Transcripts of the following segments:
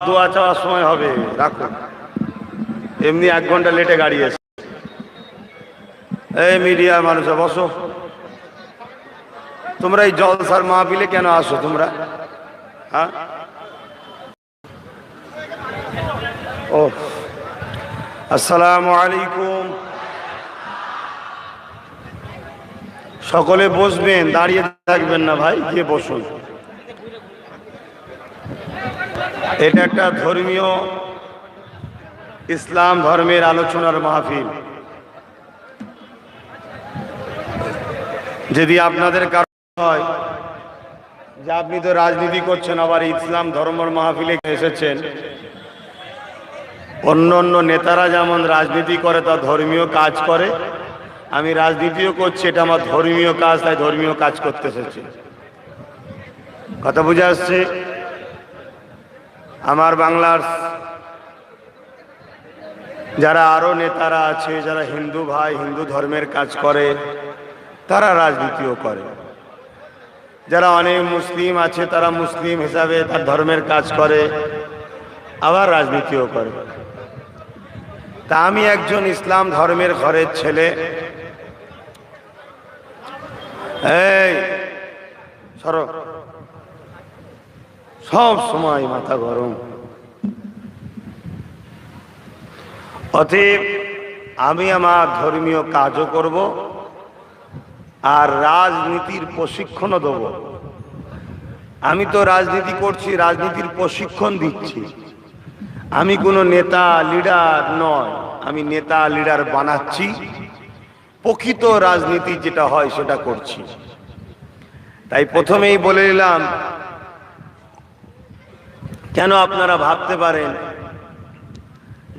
দোয়া চাওয়ার সময় হবে, রাখো। এমনি 1 ঘন্টা লেটে গাড়ি আছে। এই মিডিয়া মানুষ বসো। তোমরা এই জলসার মাহফিলে কেন আসো তোমরা? হ্যাঁ, ও আসসালামু আলাইকুম। সকলে বসবেন, দাঁড়িয়ে থাকবেন না ভাই, গিয়ে বসুন। এটা একটা ধর্মীয় ইসলাম ধর্মের আলোচনার মাহফিল। যদি আপনাদের কারণ হয় যে আপনি তো রাজনীতি করছেন, আবার ইসলাম ধর্মের মাহফিলে এসেছেন, অন্য অন্য নেতারা যেমন রাজনীতি করে তা ধর্মীয় কাজ করে, আমি রাজনীতিও করছি, এটা আমার ধর্মীয় কাজ, তাই ধর্মীয় কাজ করতে এসেছি। কথা বুঝে আসছে? আমার বাংলার যারা আরো নেতারা আছে, যারা হিন্দু ভাই, হিন্দু ধর্মের কাজ করে, তারা রাজনীতিও করে। যারা অনেক মুসলিম আছে, তারা মুসলিম হিসাবে তার ধর্মের কাজ করে, আবার রাজনীতিও করে। তা আমি একজন ইসলাম ধর্মের ঘরের ছেলে। এই সরো, সব সময় মাথা গরম। অতএব আমি আমার ধর্মীয় কাজও করব আর রাজনীতির প্রশিক্ষণও দেব। আমি তো রাজনীতি করছি, রাজনীতির প্রশিক্ষণ দিচ্ছি। আমি কোনো নেতা লিডার নয়, আমি নেতা লিডার বানাচ্ছি, প্রকৃত রাজনীতি যেটা হয় সেটা করছি। তাই প্রথমেই বলে নিলাম, কেন আপনারা ভাবতে পারেন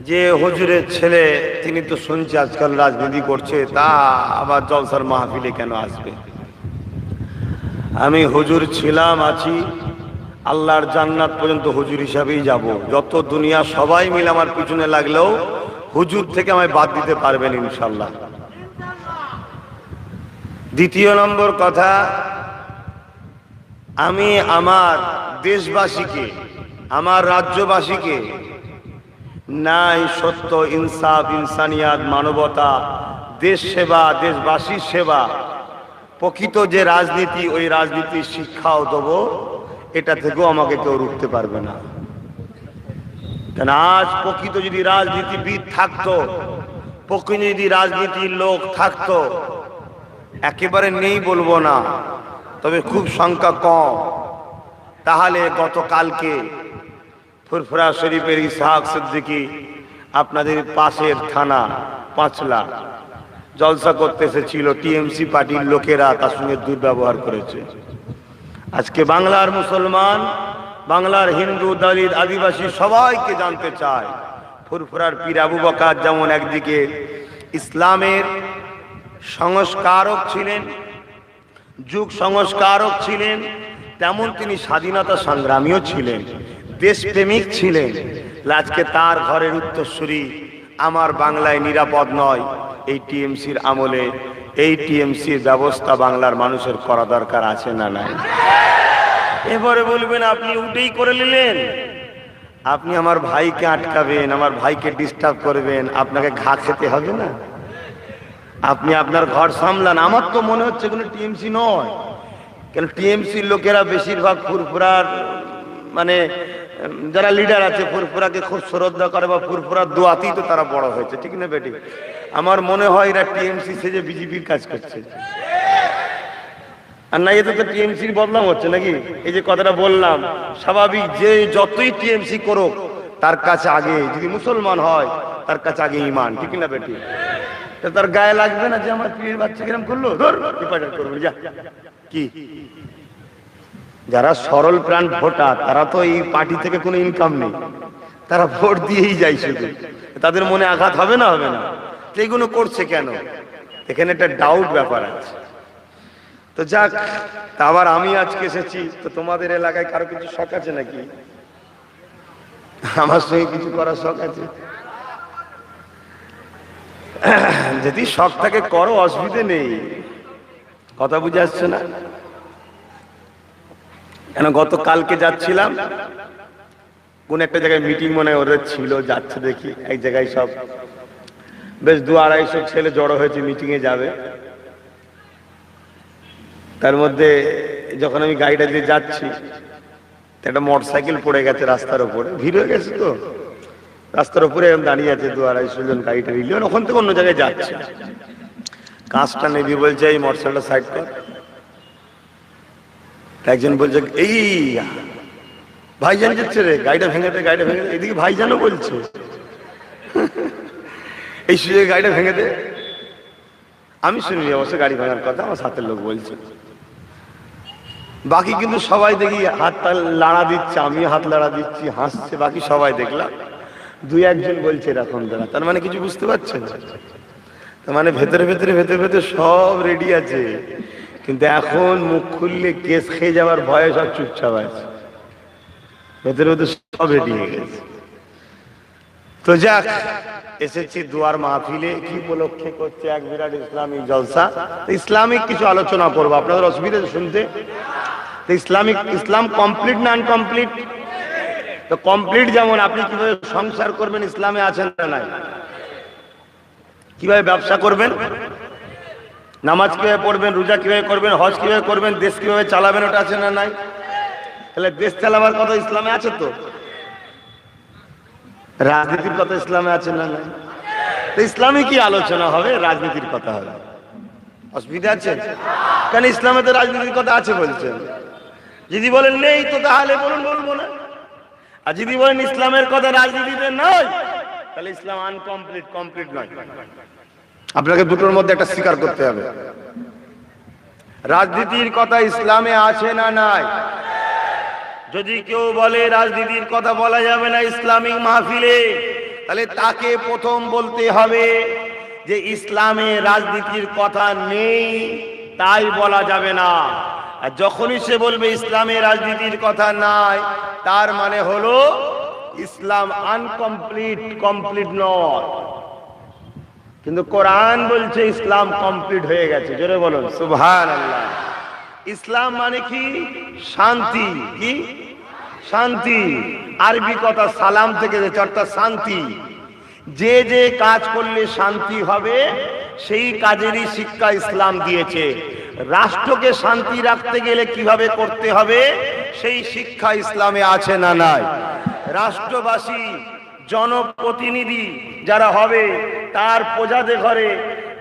যে হুজুরের ছেলে, তিনি তো শুনছি আজকাল রাজনীতি করছে, তা আবার জলসার মাহফিলে কেন আসবে? আমি হুজুর ছিলাম, আছি, আল্লাহর জান্নাত পর্যন্ত হুজুর হিসাবেই যাব। যত দুনিয়া সবাই মিলে আমার পিছনে লাগলেও হুজুর থেকে আমায় বাদ দিতে পারবেন ইনশাল্লাহ। দ্বিতীয় নম্বর কথা, আমি আমার দেশবাসীকে, আমার রাজ্যবাসীকে ন্যায়, সত্য, ইনসাফ, ইনসানিয়াত, মানবতা, দেশ সেবা, দেশবাসীর সেবা, প্রকৃত যে রাজনীতি, ওই রাজনীতির শিক্ষাও দেবো। এটা থেকেও আমাকে কেউ রুখতে পারবে না। কেন, আজ প্রকৃত যদি রাজনীতিবিদ থাকতো, প্রকৃত যদি রাজনীতির লোক থাকতো, একেবারে নেই বলবো না, তবে খুব সংখ্যা কম, তাহলে গতকালকে ফুরফুরা শরীফের ইসহাক সিদ্দিকী আপনাদের পাশের থানা পাঁচলা জলসা করতে এসেছিল, টিএমসি পার্টির লোকেরা তার সঙ্গে দুর্ব্যবহার করেছে। আজকে বাংলার মুসলমান, বাংলার হিন্দু, দলিত, আদিবাসী সবাইকে জানতে চায়, ফুরফুরার পীর আবু বকর যেমন একদিকে ইসলামের সংস্কারক ছিলেন, যুগ সংস্কারক ছিলেন, তেমন তিনি স্বাধীনতা সংগ্রামীও ছিলেন, দেশপ্রেমিক ছিলেন। আজকে তার ঘরের উত্তরসূরি আমার বাংলায় নিরাপদ নয়। এই টিএমসির আমলে এই টিএমসির ব্যবস্থা বাংলার মানুষের করা দরকার আছে না নাই? এবারে বলবেন আপনি উঠেই করে নিলেন, আপনি আমার ভাইকে আটকাবেন, আমার ভাইকে ডিস্টার্ব করবেন, আপনাকে ঘা খেতে হবে না? আপনি আপনার ঘর সামলান। আমার তো মনে হচ্ছে কোনো টিএমসি নয়, কেন টিএমসির লোকেরা বেশিরভাগ ফুরফুরার মানে যারা লিডার আছে ফুরফুরাকে খুব শ্রদ্ধা করে, বা ফুরফুরার দোয়াতেই তো তারা বড় হয়েছে, ঠিক না বেটি? আমার মনে হয় এরা টিএমসি সেজে বিজেপির কাজ করছে। আর না, এতে তো টিএমসির বদনাম হচ্ছে নাকি? এই যে কথাটা বললাম, স্বাভাবিক, যে যতই টিএমসি করুক তার কাছে আগে যদি মুসলমান হয়, তার কাছে আগে ইমান, ঠিক না বেটি? তার গায়ে লাগবে না যে আমার পীরের বাচ্চা কিরম করলো, ধর করবো যা। কি যারা সরল প্রাণ ভোটার, তারা তো এই পার্টি থেকে কোনো ইনকাম নেই, তারা ভোট দিয়েই যায় শুধু, তাদের মনে আঘাত হবে না? হবে না। এইগুলো করছে কেন? এখানে একটা ডাউট ব্যাপার আছে। তো যাক, তা আবার আমি আজকে এসেছি, তো তোমাদের এলাকায় কারো কিছু শখ আছে নাকি? আমার সঙ্গে কিছু করার শখ আছে? যদি শখ থাকে করো, অসুবিধে নেই। কথা বুঝে আসছে না? কেন গতকালকে যাচ্ছিলাম, কোন একটা জায়গায় মিটিং মনে হয় ওদের ছিল, যাচ্ছে দেখি এক জায়গায় সব বেশ 200-250 ছেলে জড়ো হয়েছে, মিটিং এ যাবে। তার মধ্যে যখন আমি গাড়িটা দিয়ে যাচ্ছি, একটা মোটরসাইকেল পড়ে গেছে রাস্তার উপরে, ভিড় হয়ে গেছে তো রাস্তার উপরে দাঁড়িয়ে আছে 200-250 জন, গাড়িটা নিল ওখান থেকে অন্য জায়গায় যাচ্ছে। কাজটা নেবি বলছে এই মোটরসাইকেলটা সাইড কর। একজন বলছে এই ভাইজান যাচ্ছে রে, গাড়িটা ভেঙে দে, গাড়িটা ভেঙে দে। এদিকে ভাইজানও বলছে এই সুযোগে গাড়িটা ভেঙে দে। আমি শুনিনি অবশ্য গাড়ি ভাঙার কথা, আমার সাথের লোক বলছে। বাকি কিন্তু সবাই দেখি হাতটা লাড়া দিচ্ছে, আমি হাত লাড়া দিচ্ছি, হাসছে, বাকি সবাই দেখলাম। 2-1 জন বলছে এরকম দ্বারা, তার মানে কিছু বুঝতে পারছেন? তার মানে ভেতরে ভেতরে ভেতরে ভেতরে সব রেডি আছে, কিন্তু এখন মুখ খুললে কেস খেয়ে যাওয়ার ভয়ে সব চুপচাপ আছে, ভেতরে ভেতরে সব রেডি হয়ে গেছে। তো যাক, এসেছি দুয়ার মাহফিলে, কি উপলক্ষে করছে এক বিরাট ইসলামিক জলসা। ইসলামিক কিছু আলোচনা করবো, আপনাদের অসুবিধা শুনতে? ইসলাম কমপ্লিট না আনকমপ্লিট? তো কমপ্লিট যেমন আপনি কিভাবে সংসার করবেন ইসলামে আছেন না নাই, কিভাবে ব্যবসা করবেন, নামাজ কিভাবে পড়বেন, রোজা কিভাবে করবেন, হজ কিভাবে করবেন, দেশ কিভাবে চালাবেন, ওটা আছে না নাই? তাহলে দেশ চালাবার কথা ইসলামে আছে তো? রাজনীতির কথা ইসলামে আছে না নাই? তো ইসলামে কি আলোচনা হবে, রাজনীতির কথা হবে? অসুবিধা আছে? কেন ইসলামে তো রাজনীতির কথা আছে বলছেন। যদি বলেন নেই তো তাহলে বলুন, বলবো না। আর যদি বলেন ইসলামের কথা রাজনীতিতে নয়, তাহলে ইসলাম আনকমপ্লিট, কমপ্লিট নয়। আপনাকে দুটোর মধ্যে একটা স্বীকার করতে হবে। রাজনীতির কথা ইসলামে আছে না নাই? যদি কেউ বলে রাজনীতির কথা বলা যাবে না ইসলামিক মাহফিলে, তাহলে তাকে প্রথম বলতে হবে যে ইসলামে রাজনীতির কথা নেই, তাই বলা যাবে না। আর যখনই সে বলবে ইসলামে রাজনীতির কথা নাই, তার মানে হলো ইসলাম আনকমপ্লিট, কমপ্লিট নয়। কিন্তু কোরআন বলছে ইসলাম কমপ্লিট হয়ে গেছে। জোরে বলুন সুবহানাল্লাহ। ইসলাম মানে কি? শান্তি। কি শান্তি? আরবি কথা সালাম থেকে অর্থাৎ শান্তি। যে যে কাজ করলে শান্তি হবে সেই কাজেরই শিক্ষা ইসলাম দিয়েছে। রাষ্ট্রকে শান্তি রাখতে গেলে কিভাবে করতে হবে সেই শিক্ষা ইসলামে আছে না নাই? রাষ্ট্রবাসী, জনপ্রতিনিধি যারা হবে, তার প্রজাদের ঘরে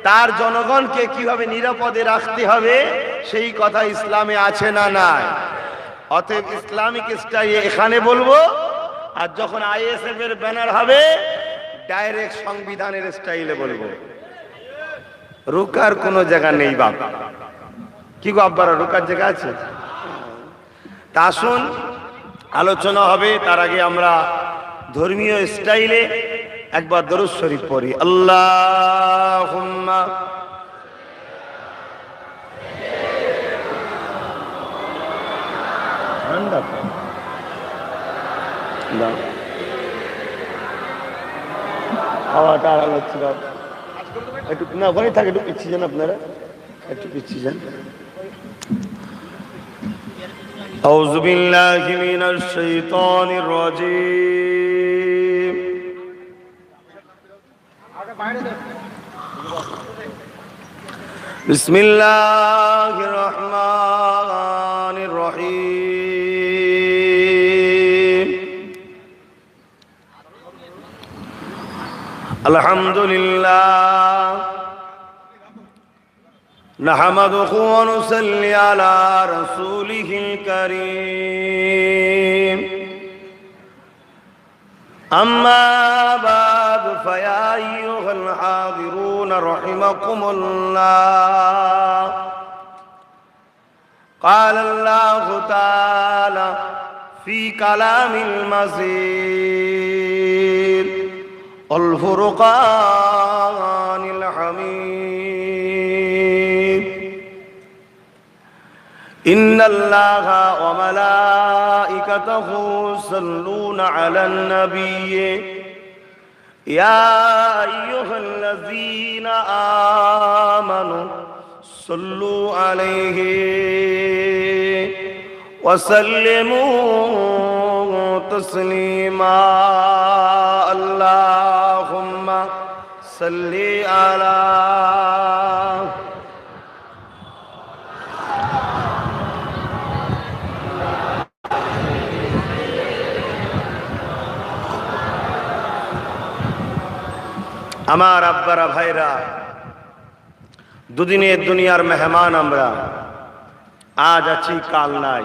তার জনগণকে কিভাবে নিরাপদে রাখতে হবে সেই কথা ইসলামে আছে না নাই? অতএব ইসলামিক স্টাইল এখানে বলবো, আর যখন আইএসএফ এর ব্যানার হবে ডাইরেক্ট সংবিধানের স্টাইলে বলবো। রুকার কোনো জায়গা নেই বাপ। কি গো আব্বারা, রুকার জায়গা আছে? তা আসুন আলোচনা হবে, তার আগে আমরা ধর্মীয় স্টাইলে একবার দরুদ শরীফ পড়ি। আল্লাহুম্মা হাওয়াটা আড়াল হচ্ছে বাবা, একটু না ওখানেই থাকে, একটু পিছিয়ে যান আপনারা, একটু পিছিয়ে যান। আউযু বিল্লাহি মিনাশ শাইতানির রাজীম। বিসমিল্লাহির রহমানির রহিম। আলহামদুলিল্লাহ নাহমাদুহু ওয়া নুসাল্লি আলা রাসূলিহিল কারীম। আম্মা বা'দ ফায়া আইয়ুহাল হাযিরুন রাহিমাকুমুল্লাহ। ক্বালা আল্লাহু তাআলা ফি কালামিল মাজিদ আল ফুরকানিল হামিদ। ইন্নাল্লাহা ওয়া মালাইকাতাহু ইউসাল্লুনা আলান নাবিয়্যি ইয়া আইয়ুহাল্লাযীনা আমানু সাল্লু আলাইহি ওয়া সাল্লিমু تسليما اللهم صل على আমার আব্বারা ভাইরা, দুদিনের দুনিয়ার মেহমান আমরা। আজ আছি কাল নাই,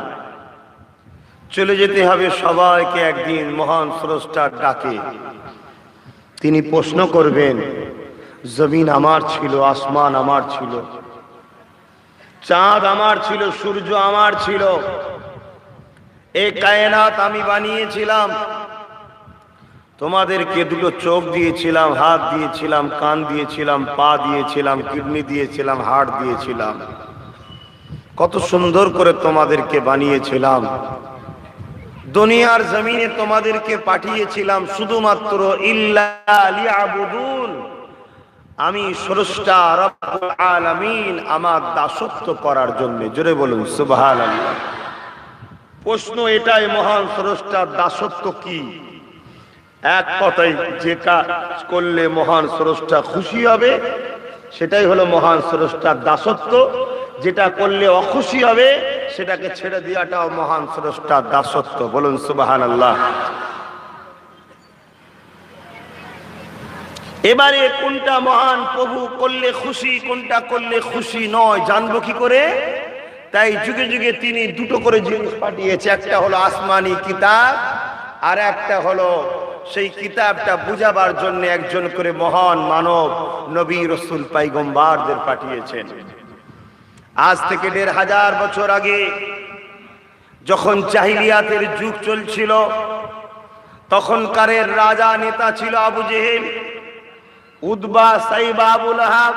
চলে যেতে হবে সবাইকে একদিন মহান স্রষ্টার ডাকে। তিনি প্রশ্ন করবেন, জমিন আমার ছিল, আসমান আমার ছিল, চাঁদ আমার ছিল, সূর্য আমার ছিল, এই কায়নাত আমি বানিয়েছিলাম, তোমাদেরকে দুটো চোখ দিয়েছিলাম, হাত দিয়েছিলাম, কান দিয়েছিলাম, পা দিয়েছিলাম, কিডনি দিয়েছিলাম, হার্ট দিয়েছিলাম, কত সুন্দর করে তোমাদেরকে বানিয়েছিলাম। দুনিয়ার জমিনে তোমাদেরকে পাঠিয়েছিলাম শুধুমাত্র ইল্লা লিয়াবুদুন, আমি স্রষ্টা রব্বুল আলামিন, আমার দাসত্ব করার জন্য। জোরে বলুন সুবহানাল্লাহ। প্রশ্ন এটাই, মহান স্রষ্টার দাসত্ব কি? এক কথায়, যে কাজ করলে মহান স্রষ্টা খুশি হবে সেটাই হলো মহান স্রষ্টার দাসত্ব, যেটা করলে অখুশি হবে সেটাকে ছেড়ে দেওয়াটাও মহান স্রষ্টার দাসত্ব। বলুন সুবহানাল্লাহ। এবারে কোনটা মহান প্রভু করলে খুশি, কোনটা করলে খুশি নয়, জানবো কি করে? তাই যুগে যুগে তিনি দুটো করে জিনিস পাঠিয়েছে, একটা হলো আসমানি কিতাব, আর একটা হলো সেই কিতাবটা বুঝাবার জন্য একজন করে মহান মানব নবী রাসূল পয়গম্বরদের পাঠিয়েছেন। আজ থেকে ১৫০০ বছর আগে যখন জাহিলিয়াতের যুগ চলছিল, তখনকারের রাজা নেতা ছিল আবু জেহেল, উতবা, সাইবা, আবু লাহাব।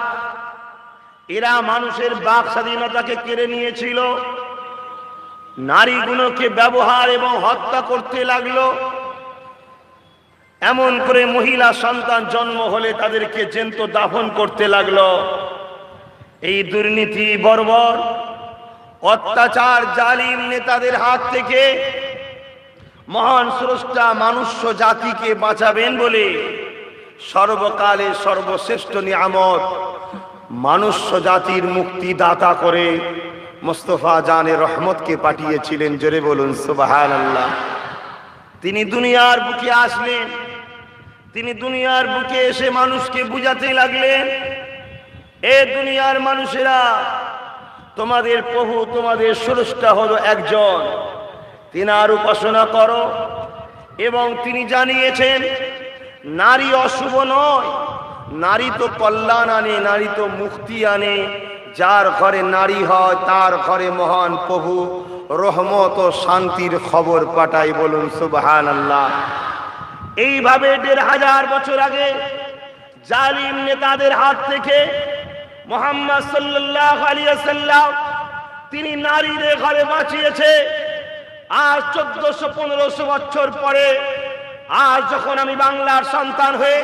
এরা মানুষের বাক স্বাধীনতাকে কেড়ে নিয়েছিল, নারীগুলোকে ব্যবহার এবং হত্যা করতে লাগলো। এমন করে মহিলা সন্তান জন্ম হলে তাদেরকে জ্যান্ত দাফন করতে লাগলো। এই দুর্নীতি, বর্বর, অত্যাচার, জালিম নেতাদের হাত থেকে মহান স্রষ্টা মনুষ্য জাতিকে বাঁচাবেন বলে সর্বকালে সর্বশ্রেষ্ঠ নিয়ামত মনুষ্য জাতির মুক্তিদাতা করে মুস্তাফা জানে রহমতকে পাঠিয়েছিলেন। জোরে বলুন সুবহানাল্লাহ। তিনি দুনিয়ার বুকে আসলেন, তিনি দুনিয়ার বুকে এসে মানুষকে বুঝাতে লাগলেন, এ দুনিয়ার মানুষেরা, তোমাদের প্রভু, তোমাদের স্রষ্টা হলো একজন, তিনার উপাসনা করো। এবং তিনি জানিয়েছেন, নারী অশুভ নয়, নারী তো কল্যাণ আনে, নারী তো মুক্তি আনে। যার ঘরে নারী হয় তার ঘরে মহান প্রভু রহমত ও শান্তির খবর পাঠায়। বলুন সুবহানাল্লাহ। এইভাবে ১৫০০ বছর আগে জালিম নেতাদের হাত থেকে মুহাম্মদ সাল্লাল্লাহু আলাইহি ওয়াসাল্লাম তিনি নারীদের ঘরে বাঁচিয়েছে। আজ ১৪০০-১৫০০ বছর পরে, আজ যখন আমি বাংলার সন্তান হয়ে,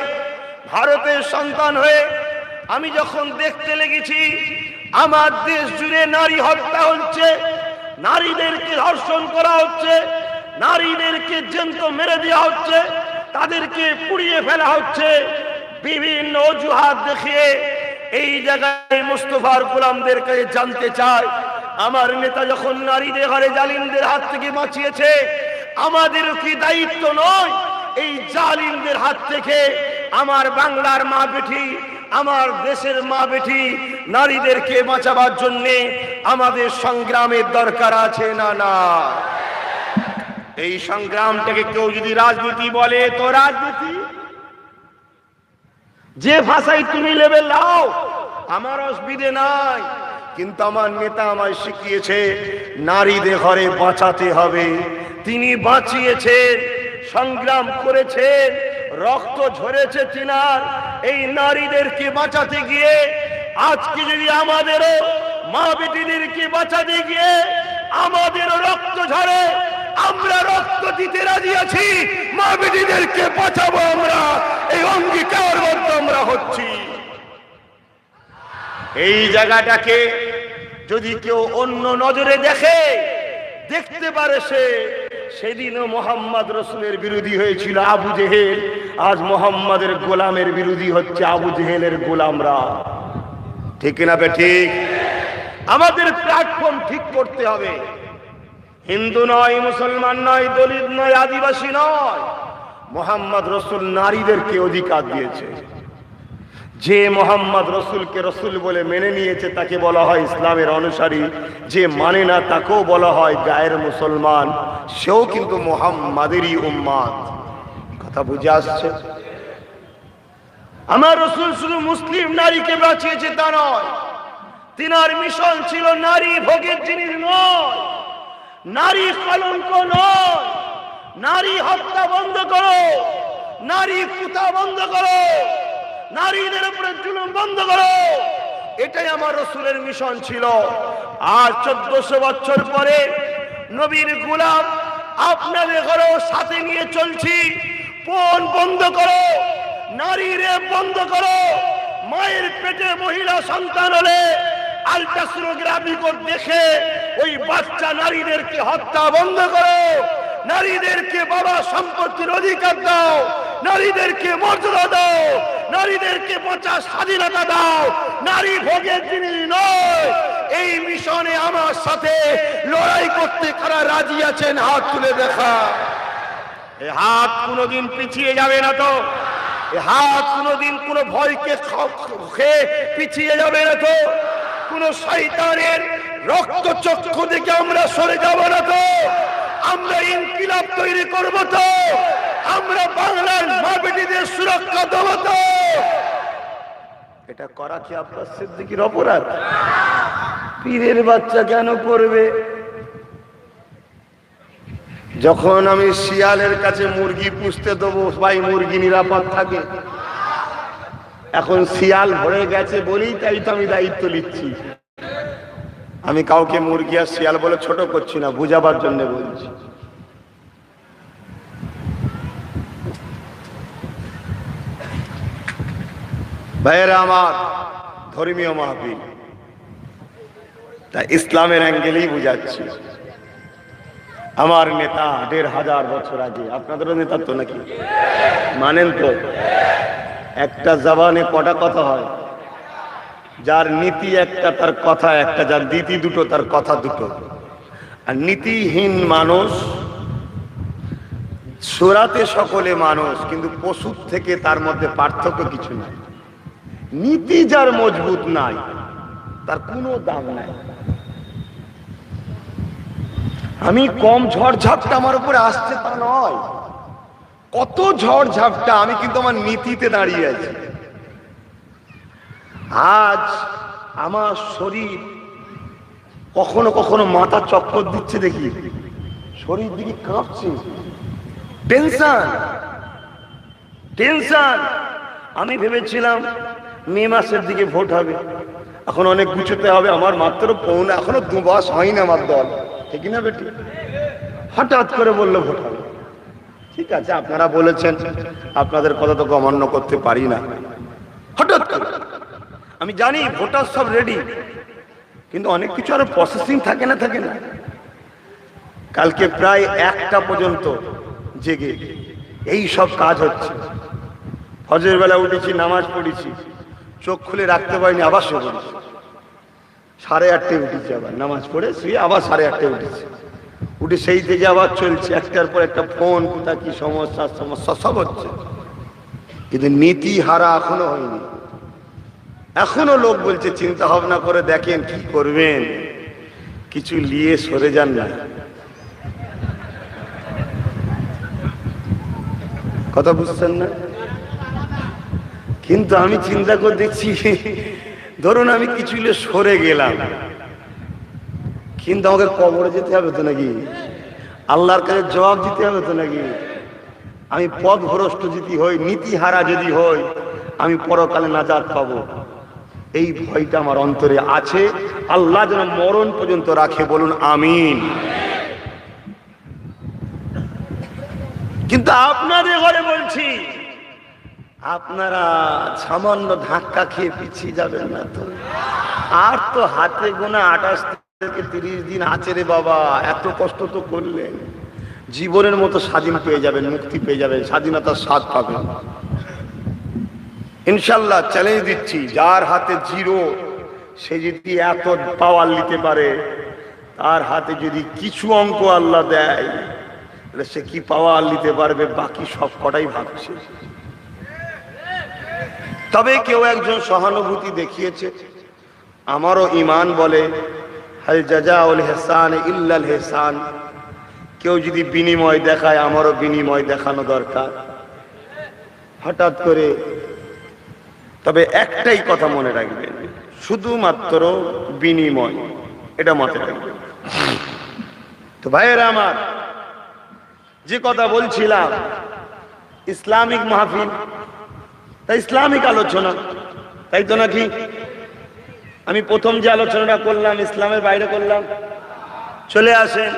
ভারতের সন্তান হয়ে আমি যখন দেখতে লেগেছি আমার দেশ জুড়ে নারী হত্যা হচ্ছে, নারীদেরকে ধর্ষণ করা হচ্ছে, নারীদেরকে জ্যান্ত মেরে দেওয়া হচ্ছে, তাদেরকে পুড়িয়ে ফেলা হচ্ছে, বিভিন্ন অজুহাত দেখিয়ে, এই জায়গায় মুস্তাফার গোলামদের কাছে জানতে চায়, আমার নেতা যখন নারীদের ঘরে জালিমদের হাত থেকে বাঁচিয়েছে, আমাদেরও কি দায়িত্ব নয় এই জালিমদের হাত থেকে আমার বাংলার মা বেটি, আমার দেশের মা বেটি নারীদেরকে বাঁচাবার জন্য আমাদের সংগ্রামের দরকার আছে না? না। এই সংগ্রামটাকে কেউ যদি রাজনীতি বলে তো রাজনীতি, যে ভাষায় তুমি লেবে লাও, আমার অসুবিধে নাই। কিন্তু আমার নেতা আমায় শিখিয়েছে নারীদের ঘরে বাঁচাতে হবে। তিনি বাঁচিয়েছেন, সংগ্রাম করেছেন, রক্ত ঝরেছে তিনার এই নারীদেরকে বাঁচাতে গিয়ে। আজকে যদি আমাদেরও মা বেটিদেরকে বাঁচাতে গিয়ে আমাদেরও রক্ত ঝরে, আমরা রক্ত দিতে রাজি আছি, মা বেটিদেরকে বাঁচাবো আমরা, এই অঙ্গীকারবদ্ধ আমরা হচ্ছি। এই জায়গাটাকে যদি কেউ অন্য নজরে দেখে, দেখতে পারে সেদিনও মোহাম্মদ রসুলের বিরোধী হয়েছিল আবু জেহেল, আজ মোহাম্মদের গোলামের বিরোধী হচ্ছে আবু জেহেলের গোলামরা। ঠিক না বে ঠিক? আমাদের প্ল্যাটফর্ম ঠিক করতে হবে। হিন্দু নয়, মুসলমান নয়, দলিত নয়, আদিবাসী নয়, মোহাম্মদ রসুল নারীদেরকে অধিকার দিয়েছে। যে মোহাম্মদ রসুলকে রসুল বলে মেনে নিয়েছে তাকে বলা হয় ইসলামের অনুসারী, যে মানে না তাকেও বলা হয় গায়ের মুসলমান, সেও কিন্তু মোহাম্মদেরই উম্মাত। কথা বুঝে আসছে? আমার রসুল শুধু মুসলিম নারীকে বাঁচিয়েছে তা নয়, তিনার মিশন ছিল নারী ভোগের জিনিস নয়, নারী কলঙ্ক নয়, নারী হত্যা বন্ধ করো, নারী কুতা বন্ধ করো, নারীদের উপরে জুলুম বন্ধ করো, এটাই আমার রসুলের মিশন ছিল। আর 1400 বছর পরে নবীর গোলাম আপনাদের ঘরেও সাথে নিয়ে চলছি। পণ বন্ধ করো, নারী রেপ বন্ধ করো, মায়ের পেটে মহিলা সন্তান হলে আল্ট্রাসোনোগ্রাফি করে দেখে ওই বাচ্চা নারীদেরকে হত্যা বন্ধ করো, নারীদেরকে বাবা সম্পত্তির অধিকার দাও, নারীদেরকে মর্যাদা দাও, নারীদেরকে বাঁচার স্বাধীনতা দাও, নারী ভোগের জিনিস নয়। এই মিশনে আমার সাথে লড়াই করতে কারা রাজি আছেন? হাত তুলে দেখা। এই হাত কোনোদিন পিছিয়ে যাবে না তো? এই হাত কোনোদিন কোনো ভয়কে খেয়ে পিছিয়ে যাবে না তো? কোন শয়তানের রক্ত চক্ষু থেকে আমরা সরে যাব না তো? আমরা ইনকিলাব তৈরি করব তো? আমরা বাংলার মা বেটিদের সুরক্ষা দেব তো? এটা করা কি আব্বাস সিদ্দিকীর অপরাধ? পীরের বাচ্চা কেন করবে? যখন আমি শিয়ালের কাছে মুরগি পুষতে দেবো, ভাই মুরগি নিরাপদ থাকে। এখন শিয়াল ভরে গেছে বলেই তাই তো আমি দায়িত্ব নিচ্ছি। আমি কাউকে মুরগি আর শিয়াল বলে ছোট করছি না, বুঝাবার জন্য বলছি। ভাইয়েরা আমার, ধর্মীয় মাহফিল, তা ইসলামের অ্যাঙ্গেলেই বুঝাচ্ছি। আমার নেতা 1500 বছর আগে, আপনাদেরও নেতা তো নাকি? মানেন তো? একটা জবানে কটা কথা হয়? যার নীতি একটা তার কথা একটা, যার নীতি দুটো তার কথা দুটো। আর নীতিহীন মানুষ, সুরাতে সকলে মানুষ, কিন্তু পশুর থেকে তার মধ্যে পার্থক্য কিছু নাই। নীতি যার মজবুত নাই তার কোনো দাম নাই। আমি কম ঝড় ঝাপটা আমার উপরে আসছে তা নয়, কত ঝড় ঝাপটা, আমি কিন্তু আমার নীতিতে দাঁড়িয়ে আছি। আজ আমার শরীর কখনো কখনো মাথা চক্কর দিচ্ছে, দেখি শরীর দিকে কাঁপছে, টেনশন টেনশন। আমি ভেবেছিলাম মে মাসের দিকে ভোট হবে, এখন অনেক গুছোতে হবে, আমার মাত্র এখনো 2 মাস হয়নি আমার দল, ঠিক না বেটি? হঠাৎ করে বললো ভোট হবে। ঠিক আছে, আপনারা বলেছেন, আপনাদের কথা তো অমান্য করতে পারি না। হঠাৎ করে আমি জানি ভোটার সব রেডি, কিন্তু অনেক কিছু আরো প্রসেসিং থাকে না। কালকে প্রায় 1টা পর্যন্ত জেগে এই সব কাজ হচ্ছে। ফজরের বেলা উঠেছি, নামাজ পড়েছি, চোখ খুলে রাখতে পারিনি, আবার শুয়ে পড়েছি। 8:30 উঠেছি, আবার নামাজ পড়ে শুয়ে আবার 8:30 উঠেছি। উঠে সেই থেকে আবার চলছে, একটার পর একটা ফোন, কোথা কি সমস্যা সব হচ্ছে, কিন্তু নীতি হারা এখনো হয়নি। এখনো লোক বলছে চিন্তা ভাবনা করে দেখেন কি করবেন, কিছু নিয়ে সরে যান না। কথা বুঝছেন না? কিন্তু আমি চিন্তা করে দেখছি, ধরুন আমি কিছু নিয়ে সরে গেলাম, কিন্তু আমাকে কবরে যেতে হবে তো নাকি? আল্লাহর কাছে জবাব দিতে হবে তো নাকি? আমি পথ ভ্রষ্ট যদি হই, নীতিহারা যদি হই, আমি পরকালে নাজাত পাবো, এই ভয়টা আমার অন্তরে আছে। আল্লাহ যেন মরণ পর্যন্ত রাখে, বলুন আমিন। কিন্তু আপনাদের ঘরে বলছি, আপনারা সামান্য ধাক্কা খেয়ে পিছিয়ে যাবেন না তো? আর তো হাতে গোনা 28 থেকে 30 দিন আছে রে বাবা, এত কষ্ট তো করলেন। জীবনের মতো স্বাধীন পেয়ে যাবেন, মুক্তি পেয়ে যাবেন, স্বাধীনতার স্বাদ পাবেন ইনশাল্লাহ। চ্যালেঞ্জ দিচ্ছি, যার হাতে জিরো সে যদি এত পাওয়ার নিতে পারে, তার হাতে যদি কিছু অঙ্ক আল্লাহ দেয় তাহলে সে কি পাওয়ার নিতে পারবে? বাকি সব কটাই ভাবছে। তবে কেউ একজন সহানুভূতি দেখিয়েছে, আমারও ঈমান বলে হাল জাযাউল ইহসান ইল্লাল ইহসান। কেউ যদি বিনিময় দেখায়, আমারও বিনিময় দেখানো দরকার। হঠাৎ করে তবে একটাই কথা মনে রাখবেন, শুধুমাত্র বিনিময়, এটা মাথায় রাখবেন। তো ভাইয়েরা আমার, যে কথা বলছিলাম ইসলামিক মাহফিল, তাই ইসলামিক আলোচনা, তাই তো নাকি? আমি প্রথম যে আলোচনাটা করলাম ইসলামের বাইরে করলাম। চলে আসেন,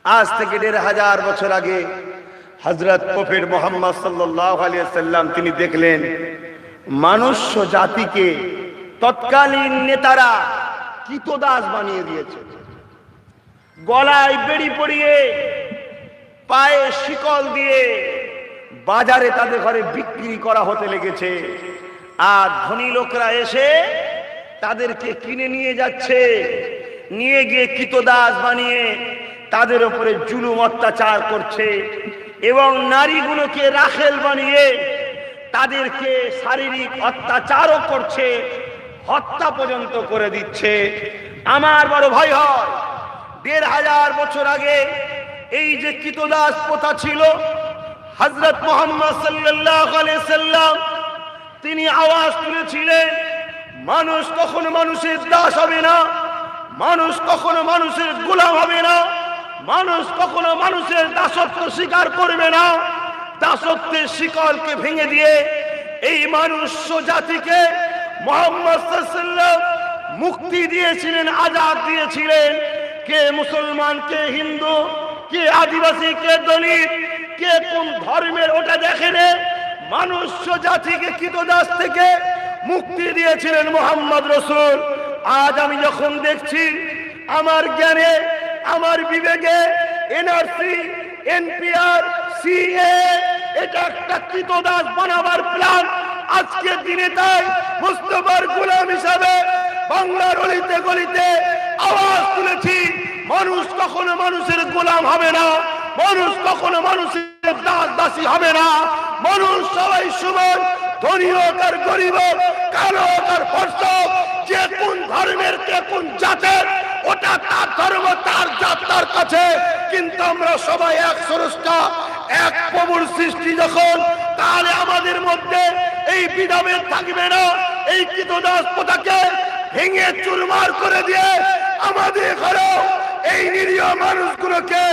আজ থেকে ১৫০০ বছর আগে হযরত প্রফেট মুহাম্মদ সাল্লাল্লাহু আলাইহি ওয়াসাল্লাম তিনি দেখলেন মানুষ জাতিকে তৎকালীন নেতারা কৃতদাস বানিয়ে দিয়েছে। গলায় বেড়ি পরিয়ে, পায়ে শিকল দিয়ে বাজারে তাদের ঘরে বিক্রি করা হতে লেগেছে। আর ধনী লোকরা এসে তাদেরকে কিনে নিয়ে যাচ্ছে, নিয়ে গিয়ে কৃতদাস বানিয়ে তাদের উপরে জুলুম অত্যাচার করছে এবং নারীগুলোকে রাখেল বানিয়ে তাদেরকে শারীরিক অত্যাচারও করছে, হত্যা পর্যন্ত করে দিচ্ছে। আমার বড় ভয় হয়, ১৫০০ বছর আগে এই যে কৃতদাস প্রথা ছিল, হযরত মুহাম্মদ সাল্লাল্লাহু আলাইহি সাল্লাম তিনি আওয়াজ তুলেছিলেন, মানুষ কখনো মানুষের দাস হবে না, মানুষ কখনো মানুষের গোলাম হবে না, মানুষ কখনো মানুষের দাসত্ব স্বীকার করবে না। দাসত্বের শিকলকে ভেঙে দিয়ে এই মানুষ জাতিকে মুহাম্মদ সাল্লাল্লাহু আলাইহি সাল্লাম মুক্তি দিয়েছিলেন, আজাদ দিয়েছিলেন। কে মুসলমান, কে হিন্দু, কে আদিবাসী, কে দলিত, কে কোন ধর্মের, ওটা দেখেন, মানুষ জাতিকে কৃতদাস থেকে মুক্তি দিয়েছিলেন মুহাম্মদ রাসূল। আজ আমি যখন দেখছি আমার জ্ঞানে, আমার বিবেকে এনআরসি, এনপিআর, সিএ এটা একটা কৃতদাস বানাবার প্ল্যান আজকের দিনে। তাই মুস্তাফার গোলাম হিসাবে বাংলার অলিতে গলিতে আওয়াজ তুলেছি, মানুষ কখনো মানুষের গোলাম হবে না, মানুষ কখনো মানুষের দাস দাসী হবে না। মানুষ সবাই সমান, ধনী হোক আর গরিব হোক, কালো হোক আর ফর্সা হোক, যে কোন ধর্মের, কে কোন জাতের, ওটা তার ধর্ম, তার জাত তার কাছে। কিন্তু আমরা সবাই এক স্রষ্টা, এক প্রভুর সৃষ্টি যখন, তাহলে আমাদের মধ্যে এই বিধাভেদ থাকবে না। এই কৃতদাস প্রথাকে ভেঙে চুরমার করে দিয়ে আমাদের ঘরে এই নিরীহ মানুষগুলোকে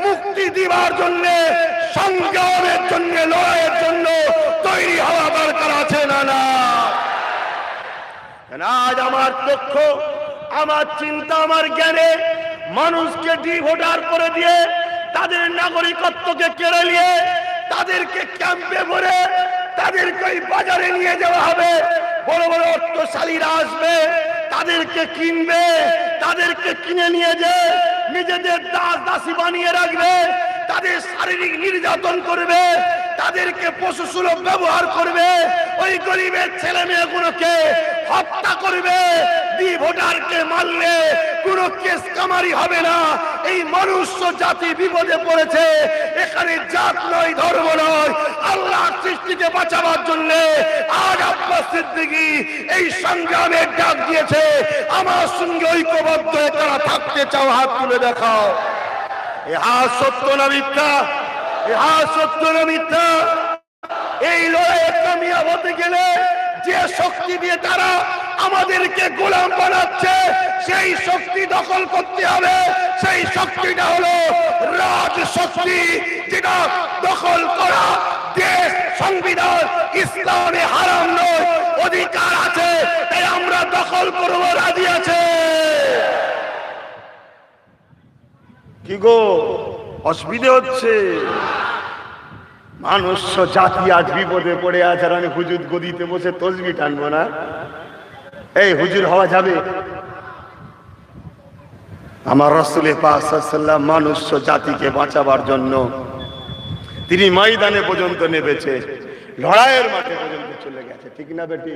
মুক্তি দিবার জন্য, সংগ্রামের জন্য, লড়াইয়ের জন্য তৈরি হওয়া দরকার আছে না? না, আজ আমার লক্ষ্য, আমার চিন্তা, আমার জ্ঞানে মানুষকে ডিভোটার করে দিয়ে তাদের নাগরিকত্বকে কেড়ে নিয়ে তাদেরকে ক্যাম্পে ভরে তাদেরকে ওই বাজারে নিয়ে যাওয়া হবে। বড় বড় অর্থশালীরা আসবে, তাদেরকে কিনবে, তাদেরকে কিনে নিয়ে যেয়ে নিজেদের দাস দাসী বানিয়ে রাখবে, তাদের শারীরিক নির্যাতন করবে, তাদেরকে পশুসুলভ ব্যবহার করবে, ওই গরিবের ছেলে মেয়েগুলোকে হত্যা করবে। ভোটারকে মারলে কোনো কেস কামারি হবে না। এই মনুষ্য জাতি বিপদে পড়েছে। এখানে জাত নয়, ধর্ম নয়, আল্লাহর সৃষ্টিকে বাঁচাবার জন্য আজ আব্বাস সিদ্দিকী এই সংগ্রামের ডাক দিয়েছে। আমার সঙ্গে ঐক্যবদ্ধ তারা থাকতে চাও, হাত তুলে দেখাও। ইহা সত্য না মিথ্যা? ইহা সত্য না মিথ্যা? এই লড়াইয়ে কামিয়াব হতে গেলে যে শক্তি দিয়ে তারা আমাদেরকে গোলাম বানাচ্ছে, সেই শক্তি দখল করতে হবে। সেই শক্তিটা হলো রাজ শক্তি, যেটা দখল করা দেশ, সংবিধান, ইসলামে হারাম নয়, অধিকার আছে। তাই আমরা দখল করব, রাজি আছে। কি গো, অসুবিধে হচ্ছে? মানুষ জাতি আজ বিপদে পড়ে আছে, আর আমি হুজুর গদিতে বসে তসবি টানবো না? এই হুজুর হওয়া যাবে? আমার রাসূল পাক সাল্লাল্লাহু আলাইহি ওয়াসাল্লাম মানুষ জাতিকে বাঁচাবার জন্য তিনি ময়দানে পর্যন্ত নেমেছে, লড়াইয়ের মাঠে পর্যন্ত চলে গেছে। ঠিক না বেটি?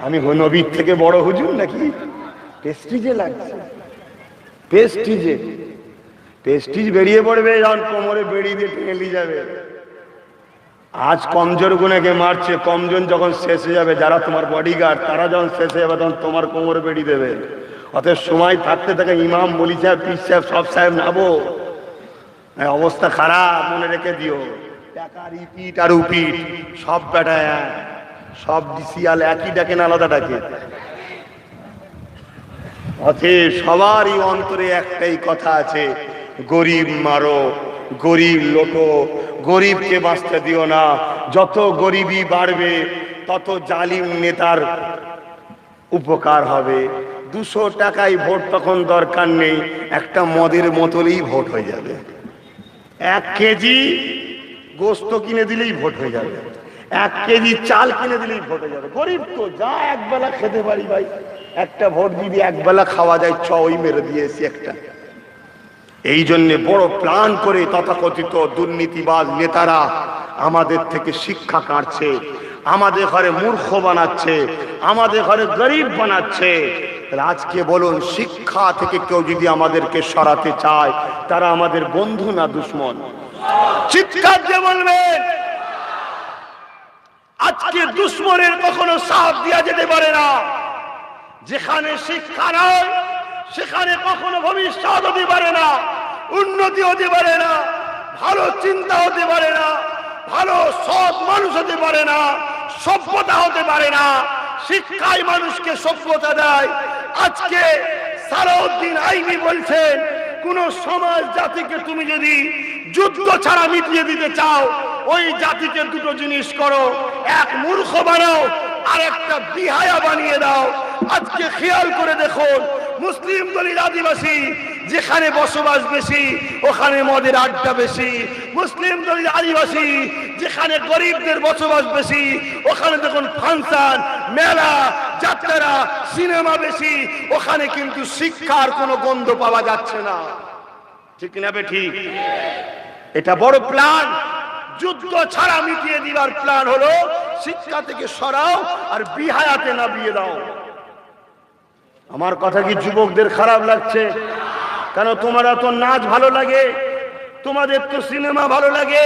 আমি নবীর থেকে বড় হুজুর নাকি? প্রেস্টিজে লাগছে, প্রেস্টিজ বেরিয়ে পড়বে, যখন কোমরে বেড়ি দিয়ে টেনে যাবে। আজ কমজোর গুণাকে মারছে, কমজোর যখন শেষ হয়ে যাবে, যারা তোমার বডিগার্ড তারা যখন শেষ হয়ে যাবে তখন তোমার কোমরে বেড়ি দেবে। অতএব সময় থাকতে থাকে ইমাম, মলি সাহেব, পীর সাহেব, সব সাহেব নাবো। অবস্থা খারাপ, মনে রেখে দিও। টাকা রিপিট আর উপিট সব বেটায়, সব ডিসিয়াল একই ডাকে না আলাদা ডাকে। অতএব সবারই অন্তরে একটাই কথা আছে, গরিব মারো, গরিব লোটো, গরিবকে বাঁচতে দিও না। যত গরিবই বাড়বে তত জালিম নেতার উপকার হবে। 200 টাকায় ভোট তখন দরকার নেই, একটা মদের বোতলেই ভোট হয়ে যাবে। 1 কেজি গোস্ত কিনে দিলেই ভোট হয়ে যাবে, 1 কেজি চাল কিনে দিলেই ভোট হয়ে যাবে। গরিব তো যা একবেলা খেতে পারি ভাই, একটা ভোট যদি একবেলা খাওয়া যায়, ওই মেরে দিয়েছি একটা। এই জন্যে বড় প্ল্যান করে তথাকথিত দুর্নীতিবাজ নেতারা আমাদের থেকে শিক্ষা কাটছে, আমাদের ঘরে মূর্খ বানাচ্ছে, আমাদের ঘরে গরিব বানাচ্ছে। আজকে বলুন, শিক্ষা থেকে কেউ যদি আমাদেরকে সরাতে চায়, তারা আমাদের বন্ধু না দুশ্মন? চিৎকার দিয়ে বলবেন। আজকে দুশ্মনের কখনো সাথ দেওয়া যেতে পারে না। যেখানে শিক্ষা নয় সেখানে কখনো ভবিষ্যৎ হতে পারে না, উন্নতি হতে পারে না, ভালো চিন্তা হতে পারে না, ভালো সৎ মানুষ হতে পারে না, সভ্যতা হতে পারে না। শিক্ষাই মানুষকে সভ্যতা দেয়। আজকে সালাউদ্দিন আইনি বলছেন, কোন সমাজ জাতিকে তুমি যদি যুদ্ধ ছাড়া মিটিয়ে দিতে চাও, ওই জাতিকে দুটো জিনিস করো, এক মূর্খ বানাও আর একটা বিহায়া বানিয়ে দাও। আজকে খেয়াল করে দেখুন, মুসলিম দলিত আদিবাসী যেখানে বসবাস বেশি ওখানে মদের আড্ডা বেশি। মুসলিম দলিত আদিবাসী যেখানে গরিবদের বসবাস বেশি ওখানে দেখুন ফাংশন, মেলা, যাত্রা, সিনেমা বেশি। ওখানে কিন্তু শিক্ষার কোনো গন্ধ পাওয়া যাচ্ছে না। ঠিক না বে ঠিক? এটা বড় প্ল্যান। যুদ্ধ ছাড়া মিটিয়ে দিবার প্ল্যান হলো শিক্ষা থেকে সরাও আর বিহায়াতে না বিয়ে দাও। আমার কথা কি যুবকদের খারাপ লাগছে? কেন তোমারা তো নাচ ভালো লাগে, তোমাদের তো সিনেমা ভালো লাগে,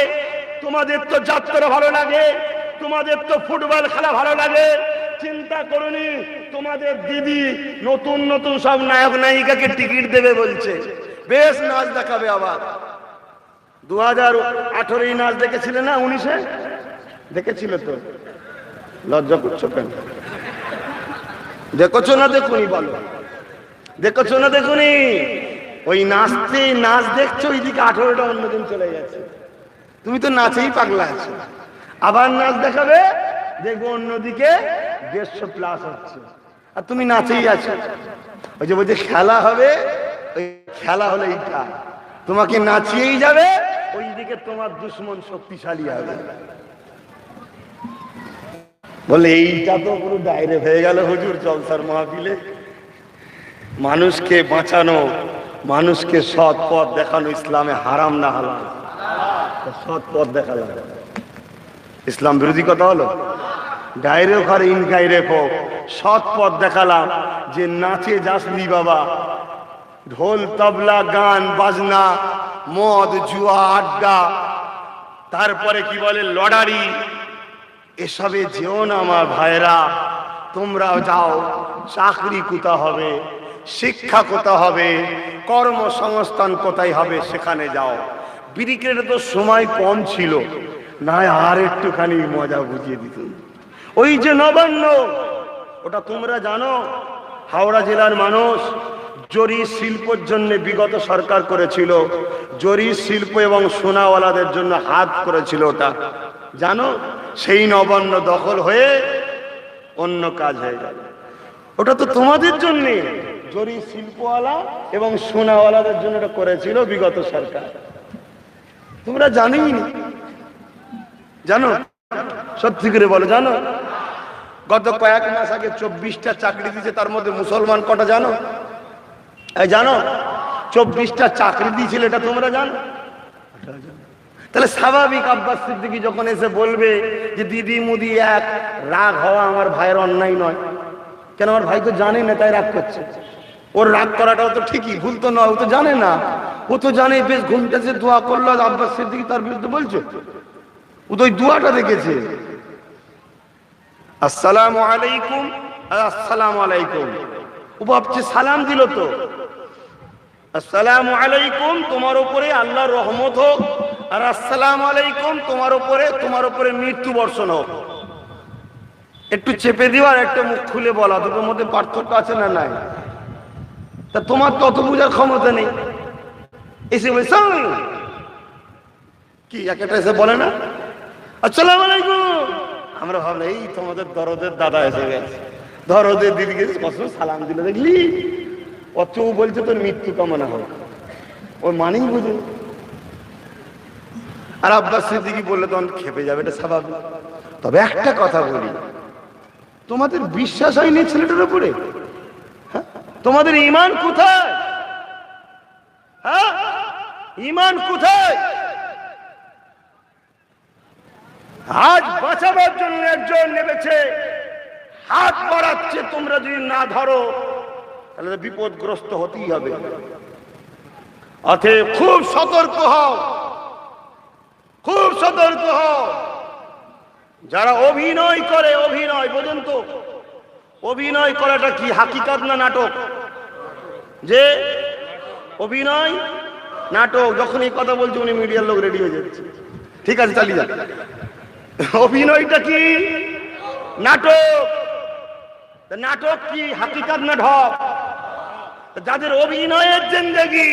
তোমাদের তো যাত্রা ভালো লাগে, তোমাদের তো ফুটবল খেলা ভালো লাগে। চিন্তা করুনি, তোমাদের দিদি নতুন নতুন সব নায়ক নায়িকাকে টিকিট দেবে বলছে, বেশ নাচ দেখাবে। আবার 2018 নাচ দেখেছিলে না? 19-এ দেখেছিল তো? লজ্জা করছো কেন? দেখছো না দেখুনি? বলো, দেখছো না দেখুনি? ওই নাচতে নাচ দেখছো, ওইদিকে 18টা অন্যদিন চলে যাচ্ছে। তুমি তো নাচেই পাগলা আছো। আবার নাচ দেখাবে, দেখবো অন্যদিকে 150+ হচ্ছে, আর তুমি নাচেই আছো। ওই যে বলছে খেলা হবে, ওই খেলা হলে এইটা তোমাকে নাচিয়েই যাবে, ওইদিকে তোমার দুশ্মন শক্তিশালী হবে। বলে এইটা তো পুরো ডাইরে হয়ে গেল হুজুর জলসার মাহফিলে। মানুষকে বাঁচানো, মানুষকে সৎ পথ দেখানো ইসলামে হারাম না হালাল? সৎ পথ দেখালাম, ইসলাম বিরোধী কথা হলো? ডাইরে ঘরে ইনকাইরে হোক, সৎ পথ দেখালাম যে নাচে যাসনি বাবা, ঢোল তবলা গান বাজনা, মদ জুয়া আড্ডা, তারপরে কি বলে লটারি, এসবে যেও না আমার ভাইরা। তোমরাও যাও, চাকরি কোথা হবে, শিক্ষা কোথা হবে, কর্মসংস্থান কোথায় হবে, সেখানে যাও। ব্রিকের তো সময় কম ছিল, না আর একটুখানি মজা বুঝিয়ে দিত। ওই যে নবান্ন, ওটা তোমরা জানো, হাওড়া জেলার মানুষ জরি শিল্পের জন্য বিগত সরকার করেছিল, জরি শিল্প এবং সোনাওয়ালাদের জন্য হাত করেছিল, ওটা জানো? সেই নবান্ন দখল হয়ে অন্য কাজ হয়ে গেল। ওটা তো তোমাদের জন্য, জরি শিল্পওয়ালা এবং সোনাওয়ালাদের জন্য এটা করেছিল বিগত সরকার। তোমরা জানোই না? জানো? সত্যি করে বলো, জানো? গত কয়েক মাস আগে 24টা চাকরি দিয়েছে, তার মধ্যে মুসলমান কটা জানো? এই জানো? 24টা চাকরি দিয়েছিল, এটা তোমরা জানো? তাহলে স্বাভাবিক আব্বাস সিদ্দিকী যখন এসে বলবে যে দিদি মুদি এক, রাগ হওয়া আমার ভাইয়ের অন্যায় নয়। কেন? আমার ভাই তো জানে না, তাই রাগ করছে। ওর রাগ করাটাও তো ঠিকই, ভুল তো নয়, ও তো জানে না। ও তো জানে বেশ ঘুমটা যে দোয়া করলো আব্বাস সিদ্দিকী তার বিরুদ্ধে বলছে, ও তো ওই দোয়াটা দেখেছে। আসসালামু আলাইকুম, আসসালামু আলাইকুম, ও ভাবছে সালাম দিল তো। আসসালামু আলাইকুম তোমার উপরে আল্লাহর রহমত হোক, আর আসসালামু আলাইকুম তোমার উপরে মৃত্যু বর্ষণ হোক। একটু চেপে দিও আর একটা মুখ খুলে বলা, দুটোর মধ্যে পার্থক্য আছে না নাই? তা তোমার তত বুঝার ক্ষমতা নেই। এসে বলছে কি একটা এসে বলে না আসসালামু আলাইকুম, আমরা ভাবলাম এই তোমাদের দরদের দাদা এসে গেছে, দরদের দিদিকে কত সালাম দিল দেখলি, অত বলছে তোর মৃত্যু কামনা হোক, ওই মানেই বুঝে। আর আব্বাস সিদ্দিকী বললে তখন খেপে যাবে, এটা স্বাভাবিক। তবে একটা কথা বলি, তোমাদের বিশ্বাস হয়নি ছেলেটার উপরে? হ্যাঁ, তোমাদের ঈমান কোথায়? হ্যাঁ, ঈমান কোথায়? আজ বাঁচাবার জন্য একজন নেমেছে, হাত বাড়াচ্ছে, তোমরা যদি না ধরো তাহলে বিপদগ্রস্ত হতেই হবে। অতএব খুব সতর্ক হও, খুব সতর্ক হও। যারা অভিনয় করে, অভিনয় বোঝেন তো, অভিনয় করাটা কি হাকিকাত না নাটক? যে অভিনয় নাটক, যখন এই কথা বলছে উনি মিডিয়ার লোক রেডি হয়ে যাচ্ছে, ঠিক আছে চালিয়ে যান। অভিনয়টা কি? নাটক। নাটক কি হাকিকাত না ঢপ? যাদের অভিনয়ের জিন্দেগি,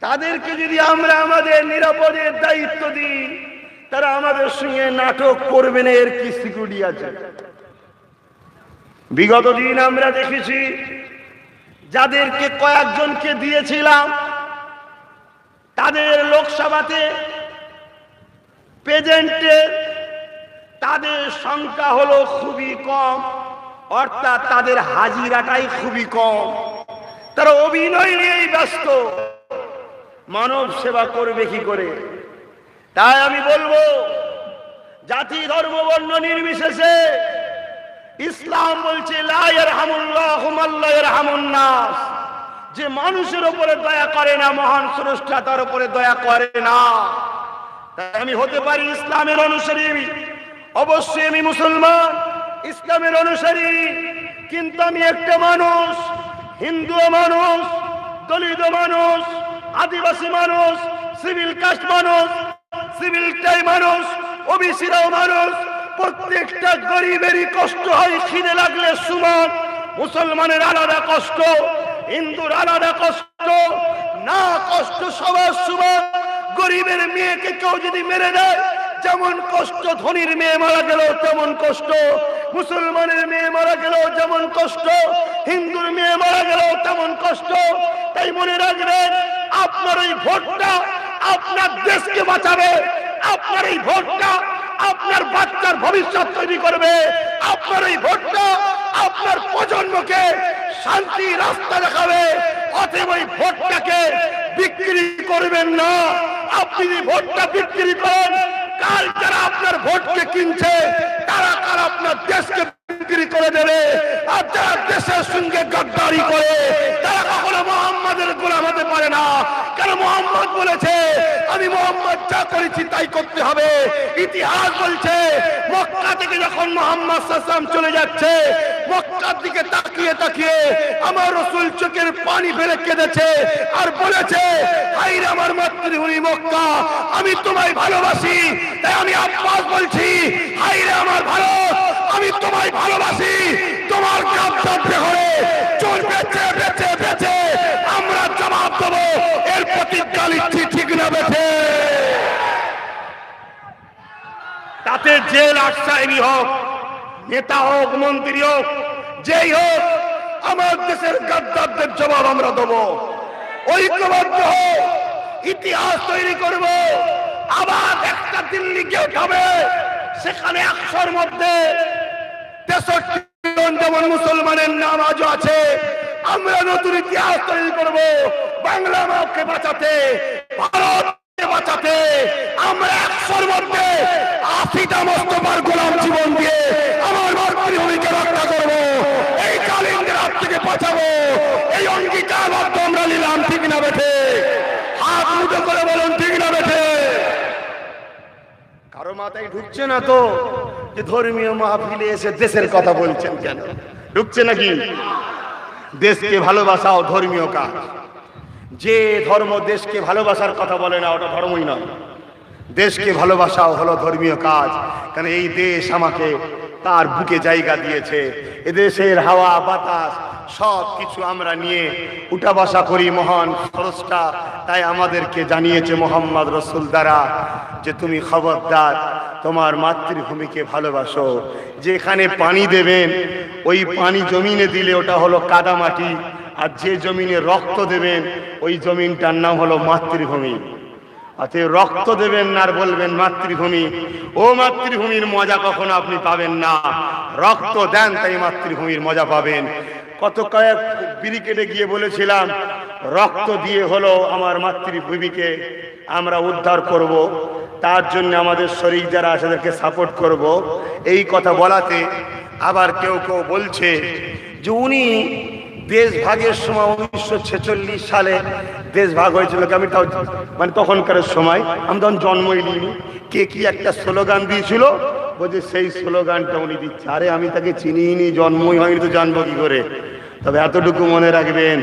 তাদেরকে যদি আমরা আমাদের নিরাপদের দায়িত্ব দিই, তারা আমাদের সঙ্গে নাটক করবে না, এর কি সিকিউরিটি আছে? বিগত দিন আমরা দেখেছি যাদেরকে কয়েকজনকে দিয়েছিলাম, তাদের লোকসভাতে প্রেজেন্টের তাদের সংখ্যা হলো খুবই কম, অর্থাৎ তাদের হাজিরাটাই খুবই কম। তারা অভিনয় নিয়েই ব্যস্ত, মানব সেবা করবে কি করে? তাই আমি বলবো, জাতি ধর্ম বর্ণ নির্বিশেষে ইসলাম বলছে লা ইয়ারহামুল্লাহু মান লা ইয়ারহামুন নাস, যে মানুষের উপরে দয়া করে না, মহান স্রষ্টা তার উপরে দয়া করে না। তাই আমি হতে পারি ইসলামের অনুসারী, অবশ্যই আমি মুসলমান, ইসলামের অনুসারী, কিন্তু আমি একটা মানুষ, হিন্দু মানুষ, দলিত মানুষ, আদিবাসী মানুষ, সিভিল কাস্ট মানুষ, সিভিল টাই মানুষ, ওবিসিরাও মানুষ। প্রত্যেকটা গরিবেরই কষ্ট হয়, খিদে লাগলে সুমন। মুসলমানের আলাদা কষ্ট, হিন্দুর আলাদা কষ্ট, না কষ্ট সবার সমান। গরিবের মেয়েকে কেউ যদি মেরে দেয় যেমন কষ্ট, ধনীর মেয়ে মারা গেল তেমন কষ্ট, মুসলমানের মেয়ে মারা গেল যেমন কষ্ট, হিন্দুর মেয়ে মারা গেল তেমন কষ্ট। তাই মনে রাখবেন, আপনার এই ভোটটা আপনার দেশকে বাঁচাবে, আপনার এই ভোটটা আপনার বাচ্চার ভবিষ্যৎ তৈরি করবে, আপনার এই ভোটটা আপনার প্রজন্মকে শান্তি রাস্তা দেখাবে। অতএব ওই ভোটটাকে বিক্রি করবেন না। আপনি যদি ভোটটা বিক্রি করেন, কাল যারা আপনার ভোটকে কিনছে তারা কাল আপনার দেশকে বিক্রি করে দেবে। আর যারা দেশের সঙ্গে গদ্দারি করে তারা কখনো মুহাম্মাদের গোলাম হতে পারে না। কারণ মুহাম্মদ বলেছে, আমি মুহাম্মদ যা করেছি তাই করতে হবে। ইতিহাস বলছে, মক্কা থেকে যখন মুহাম্মদ সাল্লাল্লাহু আলাইহি ওয়াসাল্লাম চলে যাচ্ছে, মক্কার দিকে তাকিয়ে তাকিয়ে আমার রাসূল চোখের পানি ফেলে কেঁদেছে আর বলেছে, হায়রে আমার মাতৃভূমি মক্কা, আমি তোমায় ভালোবাসি। তাই আমি আব্বাস বলছি, হায়রে আমার ভারত, আমি তোমায় ভালোবাসি। তোমার গাদ্দারকে হয়ে চোর বেচে বেচে বেচে আমরা জবাব দেবো, এর প্রতিজ্ঞা নিচ্ছি, ঠিক না বেঠে? তাতে জেল আশ্রয়ী হোক, নেতা হোক, মন্ত্রী হোক, যেই হোক, আমার দেশের গাদ্দারদের জবাব আমরা দেবো। ঐক্যবদ্ধ হোক, ইতিহাস তৈরি করব। আবার একটা দিল্লি গেট হবে, সেখানে 100-র মধ্যে 63 জন যেমন মুসলমানের নাম আজও আছে। আমরা নতুন ইতিহাস তৈরি করব। বাংলা মাকে বাঁচাতে, ভারতকে বাঁচাতে আমরা 100-র মধ্যে 80টা মোস্তফার গোলাম জীবন দিয়ে আমার মাতৃভূমিকে রক্ষা করব, এই কালিন্দের হাত থেকে বাঁচাবো, এই অঙ্গীকারবদ্ধ আমরা নিলাম। ঠিক না বেঠে? হাত মুঠো করে বলুন ঠিক না বেঠে? কারো মাথায় ঢুকছে না তো যে ধর্মীয় মাহফিলে এসে দেশের কথা বলছেন কেন? ঢুকছে নাকি? দেশকে ভালোবাসাও ধর্মীয় কাজ। যে ধর্ম দেশকে ভালোবাসার কথা বলে না ওটা ধর্মই নয়। দেশকে ভালোবাসাও হলো ধর্মীয় কাজ। কারণ এই দেশ আমাকে তার বুকে জায়গা দিয়েছে। এদেশের হাওয়া বাতাস সব কিছু আমরা নিয়ে উঠা বসা করি মহান স্রষ্টা। তাই আমাদেরকে জানিয়েছে মোহাম্মদ রসুল দ্বারা যে তুমি খবরদার তোমার মাতৃভূমিকে ভালোবাসো। যেখানে পানি দেবেন ওই পানি জমিনে দিলে ওটা হলো কাদামাটি, আর যে জমিনে রক্ত দেবেন ওই জমিনটার নাম হলো মাতৃভূমি। অতএব রক্ত দেবেন না আর বলবেন মাতৃভূমি, ও মাতৃভূমির মজা কখনো আপনি পাবেন না। রক্ত দেন তাই মাতৃভূমির মজা পাবেন। কত কয়েক ব্রিগেডে গিয়ে বলেছিলাম রক্ত দিয়ে হলো আমার মাতৃভূমিকে আমরা উদ্ধার করব, তার জন্য আমাদের শরীর যারা আছে তাদেরকে সাপোর্ট করব। এই কথা বলাতে আবার কেউ কেউ বলছে যে উনি দেশ ভাগের সময় 1946 সালে দেশ ভাগ হয়েছিল, আমি তাও মানে তখনকার সময় আমি তখন জন্মই নিইনি, কে কি একটা স্লোগান দিয়েছিল, বলছে সেই স্লোগানটা উনি দিচ্ছে। আরে আমি তাকে চিনিনি, জন্মই হয়নি, তো জানবো কি করে? তবে এতটুকু মনে রাখবেন,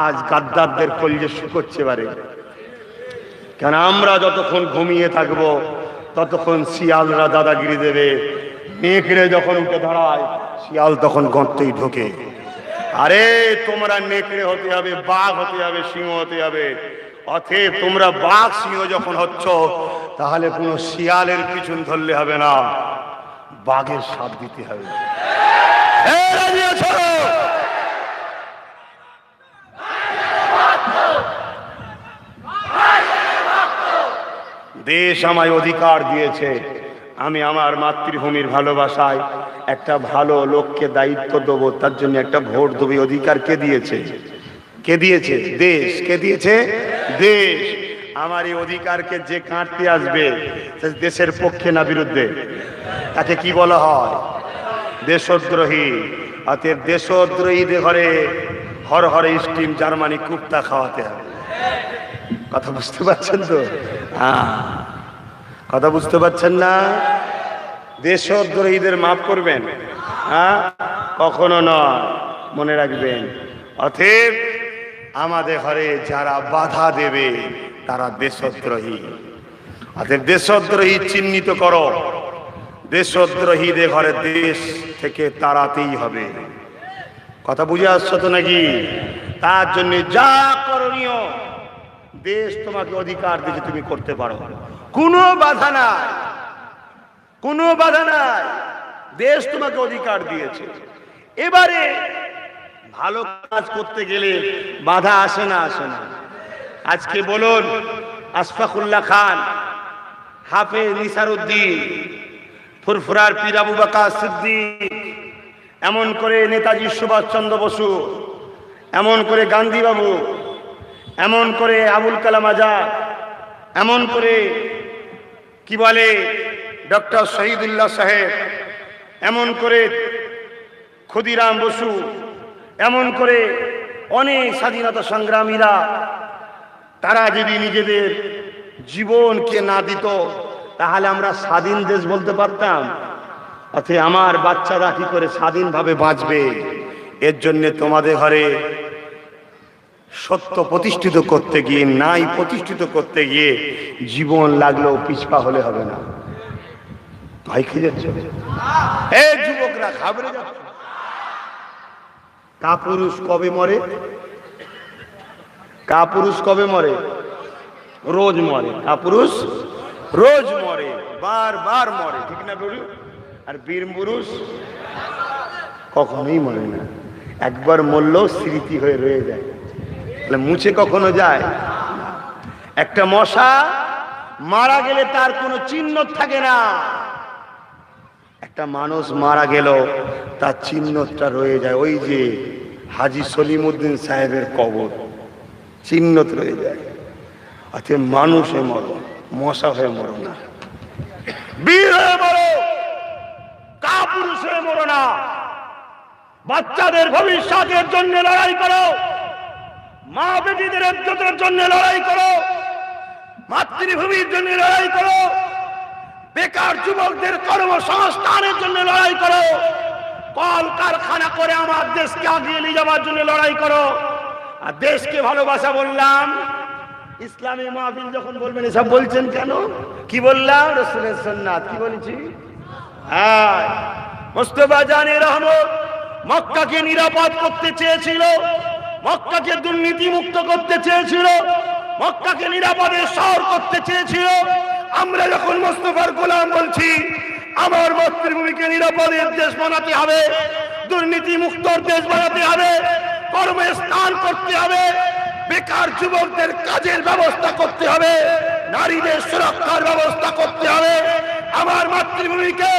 আজ গাদ্দারদের কলজে শুকোচ্ছে পারে। কেন আমরা যতক্ষণ ঘুমিয়ে থাকবো ততক্ষণ শিয়ালরা দাদাগিরি দেবে। নেকড়ে যখন উঠে দাঁড়ায় শিয়াল তখন গর্তেই ঢোকে। আরে তোমরা নেকড়ে হতে হবে, বাঘ হতে হবে, সিংহ হতে হবে। অতএব তোমরা বাঘ সিংহ যখন হচ্ছ তাহলে কোনো শিয়ালের পিছন ধরলে হবে না, বাঘের সাথ দিতে হবে। দেশ আমায় অধিকার দিয়েছে, আমি আমার মাতৃভূমির ভালোবাসায় একটা ভালো লোককে দায়িত্ব দেবো, তার জন্য একটা ভোট দেবো। অধিকার কে দিয়েছে? কে দিয়েছে? দেশ। কে দিয়েছে? দেশ। আমার এই অধিকারকে যে কাটতে আসবে দেশের পক্ষে না বিরুদ্ধে, তাকে কি বলা হয়? দেশদ্রোহী। অতএব দেশদ্রোহীদের ঘরে হর হরে স্টিম জার্মানি কুপ্তা খাওয়াতে হবে। কথা বুঝতে পারছেন তো? কথা বুঝতে পারছেন না? দেশদ্রোহীদের মাফ করবেন? কখনো নয়, মনে রাখবেন। অতএব আমাদের ঘরে যারা বাধা দেবে তারা দেশদ্রোহী। অতএব দেশদ্রোহী চিহ্নিত করো। দেশদ্রোহীদের ঘরে দেশ থেকে তাড়াতেই হবে। কথা বুঝে আসছো তো নাকি? তার জন্য যা করণীয় দেশ তোমাকে অধিকার দিয়েছে, তুমি করতে পারো, কোনো বাধা নাই, কোনো বাধা নাই। দেশ তোমাকে অধিকার দিয়েছে। এবারে ভালো কাজ করতে গেলে বাধা আসে না? আসে না? আজকে বলুন আশফাকুল্লাহ খান, হাফেজ নিসারউদ্দিন, ফুরফুরার পীর আবু বকর সিদ্দিক, এমন করে নেতাজি সুভাষচন্দ্র বসু, এমন করে গান্ধী বাবু, এমন করে আবুল কালাম আজাদ, এমন করে কি বলে ডক্টর শহীদুল্লাহ সাহেব, এমন করে ক্ষুদিরাম বসু, এমন করে অনেক স্বাধীনতা সংগ্রামীরা, তারা যদি নিজেদের জীবনকে না দিত তাহলে আমরা স্বাধীন দেশ বলতে পারতাম? অথচ আমার বাচ্চারা কি করে স্বাধীনভাবে বাঁচবে? এর জন্য তোমাদের ঘরে সত্য প্রতিষ্ঠিত করতে গিয়ে, নাই প্রতিষ্ঠিত করতে গিয়ে জীবন লাগলেও পিছপা হলে হবে না। ভাই খেয়ে যাচ্ছে, এই যুবকরা ঘাবড়ে যাচ্ছে। কাপুরুষ কবে মরে? কাপুরুষ কবে মরে? রোজ মরে। কাপুরুষ রোজ মরে, বারবার মরে, ঠিক না বলুন? আর বীর পুরুষ কখনোই মরে না, একবার মরলেও স্মৃতি হয়ে রয়ে যায়, তাহলে মুছে কখনো যায়? একটা মশা মারা গেলে তার কোনো চিহ্ন থাকে না, একটা মানুষ মারা গেল তার চিহ্নটা রয়ে যায়। ওই যে হাজী সলিমউদ্দিন সাহেবের কবর, চিহ্ন রয়ে যায়। আচ্ছা, মানুষ হয়ে মরো, মশা হয়ে মরো না, বীর হয়ে মরো, কাপুরুষ হয়ে মরো না। বাচ্চাদের ভবিষ্যতের জন্য লড়াই করো, মা বেটিদের ইজ্জতের জন্য লড়াই করো, মাতৃভূমির জন্য লড়াই করো, বেকার যুবকদের কর্মসংস্থানের জন্য লড়াই করো, কল কারখানা করে আমার দেশকে আগিয়ে নিয়ে যাওয়ার জন্য লড়াই করো। আর দেশকে ভালোবাসা বললাম, ইসলামী মাহফিল যখন বলবেন এসব বলছেন কেন? কি বললাম? রাসূলের সুন্নাত। কি বলেছি? হ্যাঁ, মুস্তাফা জানে রহমত মক্কাকে নিরাপদ করতে চেয়েছিল, মক্কাকে দুর্নীতি মুক্ত করতে চেয়েছিল, মক্কাকে নিরাপদের শহর করতে চেয়েছিল। আমরা যখন মুস্তাফার গোলাম বলছি, আমার মাতৃভূমিকে নিরাপদের দেশ বানাতে হবে, দুর্নীতি মুক্ত দেশ বানাতে হবে, কর্মস্থান করতে হবে, বেকার যুবকদের কাজের ব্যবস্থা করতে হবে, নারীদের সুরক্ষার ব্যবস্থা করতে হবে। আমার মাতৃভূমিকে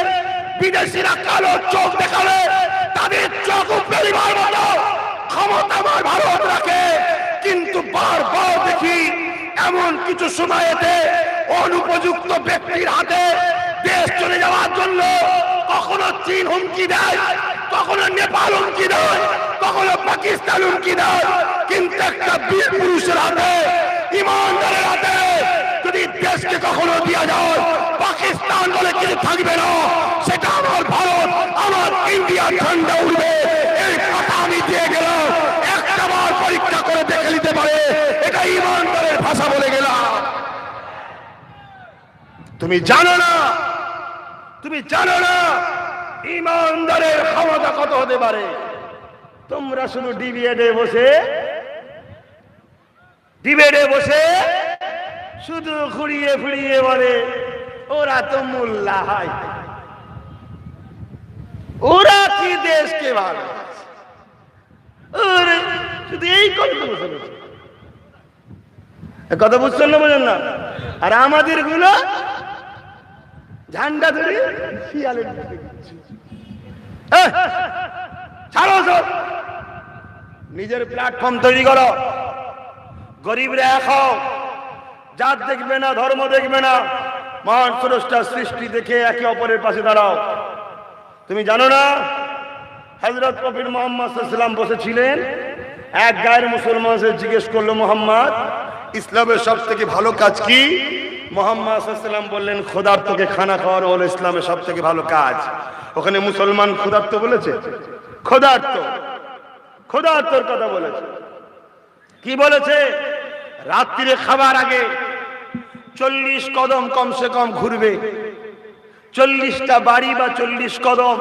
বিদেশিরা কালো চোখ দেখালে তাদের চোখ উপরিবার মতো ক্ষমতা আমার ভারত রাখে, কিন্তু বারবার দেখি এমন কিছু সময়েতে অনুপযুক্ত ব্যক্তির হাতে দেশ চলে যাওয়ার জন্য কখনো চীন হুমকি দেয়, কখনো নেপাল হুমকি দেয়, কখনো পাকিস্তান হুমকি দেয়, কিন্তু একটা বীর পুরুষের হাতে, ইমানদারের হাতে যদি দেশকে কখনো দিয়া যায়, পাকিস্তান বলে কিছু থাকবে না, সেটা আমার ভারত, আমার ইন্ডিয়ার ঝান্ডা উঠবে। এই কথা আমি দিয়ে গেলাম, একটা বার পরীক্ষা করে দেখে নিতে পারে, এটা ইমানদারের ভাষা বলে গেলাম। তুমি জানো না, তুমি জানো না ইমানদারের ক্ষমতা কত হতে পারে। তোমরা শুধু ডিবেটে বসে শুধু ঘুরিয়ে ফিরিয়ে বলে ওরা তো মোল্লা হয়, ওরা কি দেশকে ভালো, শুধু এই কথা বুঝছেন না, বোঝেন না? আর আমাদের গুলো ঝান্ডা ধরে শিয়ালের ছাড়ো, নিজের প্ল্যাটফর্ম তৈরি করো, গরিবরা এক হও, জাত দেখবে না, ধর্ম দেখবে না, মহান স্রষ্টার সৃষ্টি দেখে একে অপরের পাশে দাঁড়াও। তুমি জানো না হযরত কবির মুহাম্মদ সাল্লাল্লাহু আলাইহি ওয়াসাল্লাম বসেছিলেন, এক গায়ের মুসলমানকে জিজ্ঞেস করলো, মুহাম্মদ ইসলামের সব থেকে ভালো কাজ কি? মুহাম্মদ সাল্লাল্লাহু আলাইহি ওয়াসাল্লাম বললেন, ক্ষুধার্তকে খানা খাওয়ানো হলো ইসলামের সব থেকে ভালো কাজ। ওখানে মুসলমান ক্ষুধার্ত বলেছে? ক্ষুধার্তর কথা বলেছে। কি বলেছে? রাত্রিরে খাবার আগে 40 কদম কমসে কম ঘুরবে, 40টা বাড়ি বা 40 কদম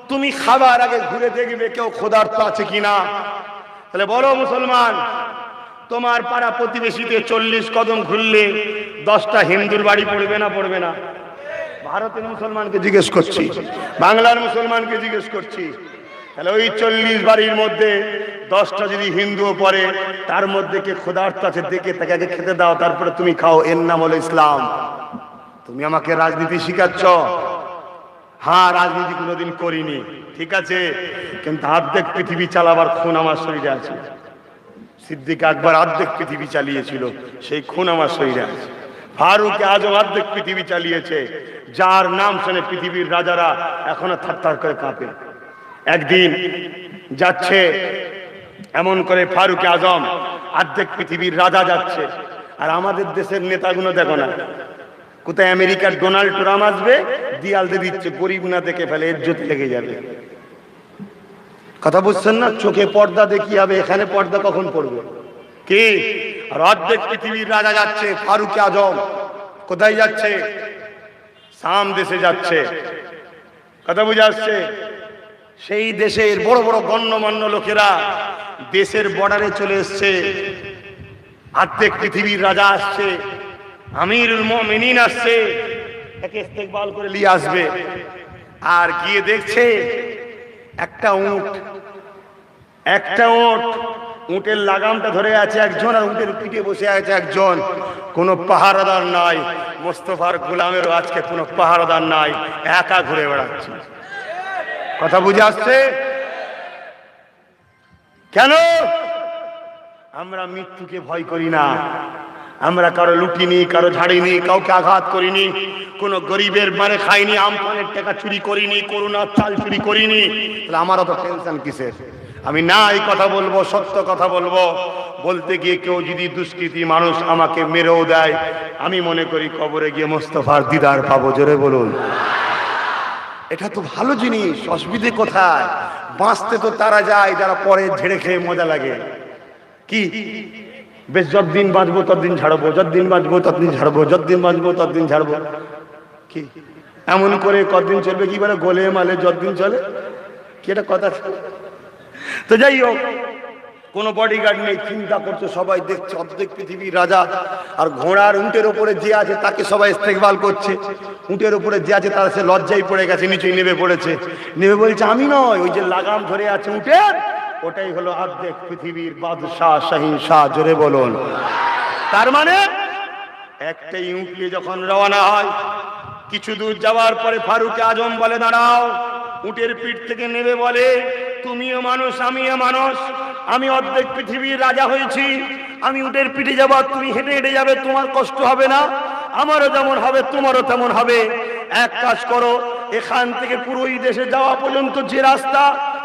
তুমি খাবার আগে ঘুরে দেখবে কেউ ক্ষুধার্ত আছে কিনা। তাহলে বলো মুসলমান, তোমার পাড়া প্রতিবেশীতে 40 কদম ঘুরলে 10টা হিন্দুর বাড়ি পড়বে না পড়বে না? ভারতের মুসলমানকে জিজ্ঞেস করছি, বাংলার মুসলমানকে জিজ্ঞেস করছি, তাহলে ওই 40 বাড়ির মধ্যে 10টা যদি হিন্দুও পড়ে, তার মধ্যে কে ক্ষুধার্ত আছে দেখে তাকে আগে খেতে দাও, তারপরে তুমি খাও, এর নাম হলো ইসলাম। তুমি আমাকে রাজনীতি শিখাচ্ছ? হ্যাঁ, রাজনীতি কোনোদিন করিনি, ঠিক আছে, কিন্তু অর্ধেক পৃথিবী চালাবার খুন আমার শরীরে আছে। সিদ্দিক আকবর অর্ধেক পৃথিবী চালিয়েছিল, সেই খুন আমার শরীরে আছে। ফারুক আজম অর্ধেক পৃথিবী চালিয়েছে, যার নাম শুনে পৃথিবীর রাজারা এখনো থারথার করে কাঁপে। একদিন যাচ্ছে এমন করে ফারুক আজম, অর্ধেক পৃথিবীর রাজা যাচ্ছে, আর আমাদের দেশের নেতাগুলো দেখো না, কোথায় আমেরিকার ডোনাল্ড ট্রাম্প আসবে, দিয়াল দিয়ে দিচ্ছে, গরিব না দেখে ফেলে, ইজ্জত লেগে যাবে। কথা বুঝছেন না? চোখে পর্দা দেখি হবে, এখানে পর্দা কখন পড়বে? কি? আর অর্ধেক পৃথিবীর রাজা যাচ্ছে, ফারুক আজম কোথায় যাচ্ছে? শাম দেশে যাচ্ছে। কথা বুঝে আসছে? সেই দেশের বড় বড় গণ্যমান্য লোকেরা দেশের বর্ডারে চলে এসছে, অর্ধেক পৃথিবীর রাজা আসছে, আমিরুল মুমিনিন আসছে, তাকে ইস্তেকবাল করে নিয়ে আসবে। আর গিয়ে দেখছে একটা উট, উটের লাগামটা ধরে আছে একজন, আর উটের পিঠে বসে আছে একজন, কোনো পাহারাদার নাই। মোস্তফার গোলামেরও আজকে কোনো পাহারাদার নাই, একা ঘুরে বেড়াচ্ছে। কথা বুঝে আসছে? কেন? আমরা মৃত্যুকে ভয় করি না, আমরা কারো লুটিনি, কারো ঝাড়িনি, কাউকে আঘাত করিনি, কোন গরিবের মারে খাইনি, আমপানের টাকা চুরি করিনি, করোনার চাল চুরি করিনি। তাহলে আমারও তো টেনশন কিসের? আমি না এই কথা বলবো, সত্য কথা বলবো। বলতে গিয়ে কেউ যদি দুষ্কৃতী মানুষ আমাকে মেরেও দেয়, আমি মনে করি কবরে গিয়ে মোস্তফার দিদার পাবো। জোরে বলুন। এটা তো ভালো জিনিস, অসুবিধে কোথায়? বাঁচতে তো তারা যায় যারা পরে ঝেড়ে খেয়ে মজা লাগে। কি বেশ, যতদিন বাঁচবো ততদিন ঝাড়বো, যতদিন বাঁচবো ততদিন ঝাড়বো, যতদিন বাঁচবো ততদিন ঝাড়বো। কি এমন করে কতদিন চলবে? কি বলে গোলে মালে যতদিন চলে, কি একটা কথা। তো যাই হোক, কোন বডিগার্ড নেই, চিন্তা করছে, সবাই দেখছে, অর্ধেক পৃথিবীর রাজা। আর ঘোড়ার উটের উপরে যে আছে তাকে সবাই ইস্তেকবাল করছে। উটের উপরে যে আছে তার সে লজ্জায় পড়ে গেছে, নিচে নেমে পড়েছে। নেমে বলছে আমি নয়, ওই যে লাগাম ধরে আছে উটের, ওটাই হলো অর্ধেক পৃথিবীর বাদশাহ, শাহিনশাহ। জোরে বলুন। তার মানে একটাই উট নিয়ে যখন রওনা হয়, কিছু দূর যাওয়ার পরে ফারুক আজম বলে দাঁড়াও। উটের পিঠ থেকে নেমে বলে তুমিও মানুষ, আমিও মানুষ, আমি অর্ধেক পৃথিবীর রাজা হয়েছি, আমি উটের পিঠে যাবো, তুমি হেঁটে হেঁটে যাবে, তোমার কষ্ট হবে না, আমারও যেমন হবে তোমারও তেমন হবে। এক কাজ করো, এখান থেকে পুরো এই দেশে যাওয়া পর্যন্ত যে রাস্তা,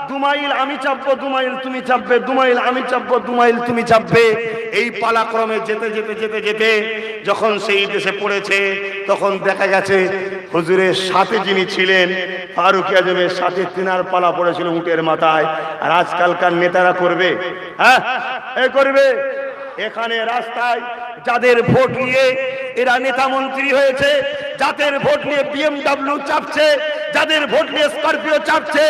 2 মাইল আমি চাপবো, 2 মাইল তুমি চাপবে, 2 মাইল আমি চাপবো, 2 মাইল তুমি চাপবে। এই পালাক্রমে যেতে যেতে যেতে যেতে যখন সেই দেশে পড়েছে, তখন দেখা গেছে হুজুরের সাথে যিনি ছিলেন, ফারুক আজমের সাথে তিনার পালা পড়েছিল উটের মাথায়। আর আজকালকার নেতারা করবে, হ্যাঁ এ করবে। এখানে রাস্তায় যাদের ভোট নিয়ে এরা নেতা মন্ত্রী হয়েছে, যাদের ভোট নিয়ে BMW চাপছে, যাদের ভোট নিয়ে স্করপিও চাপছে,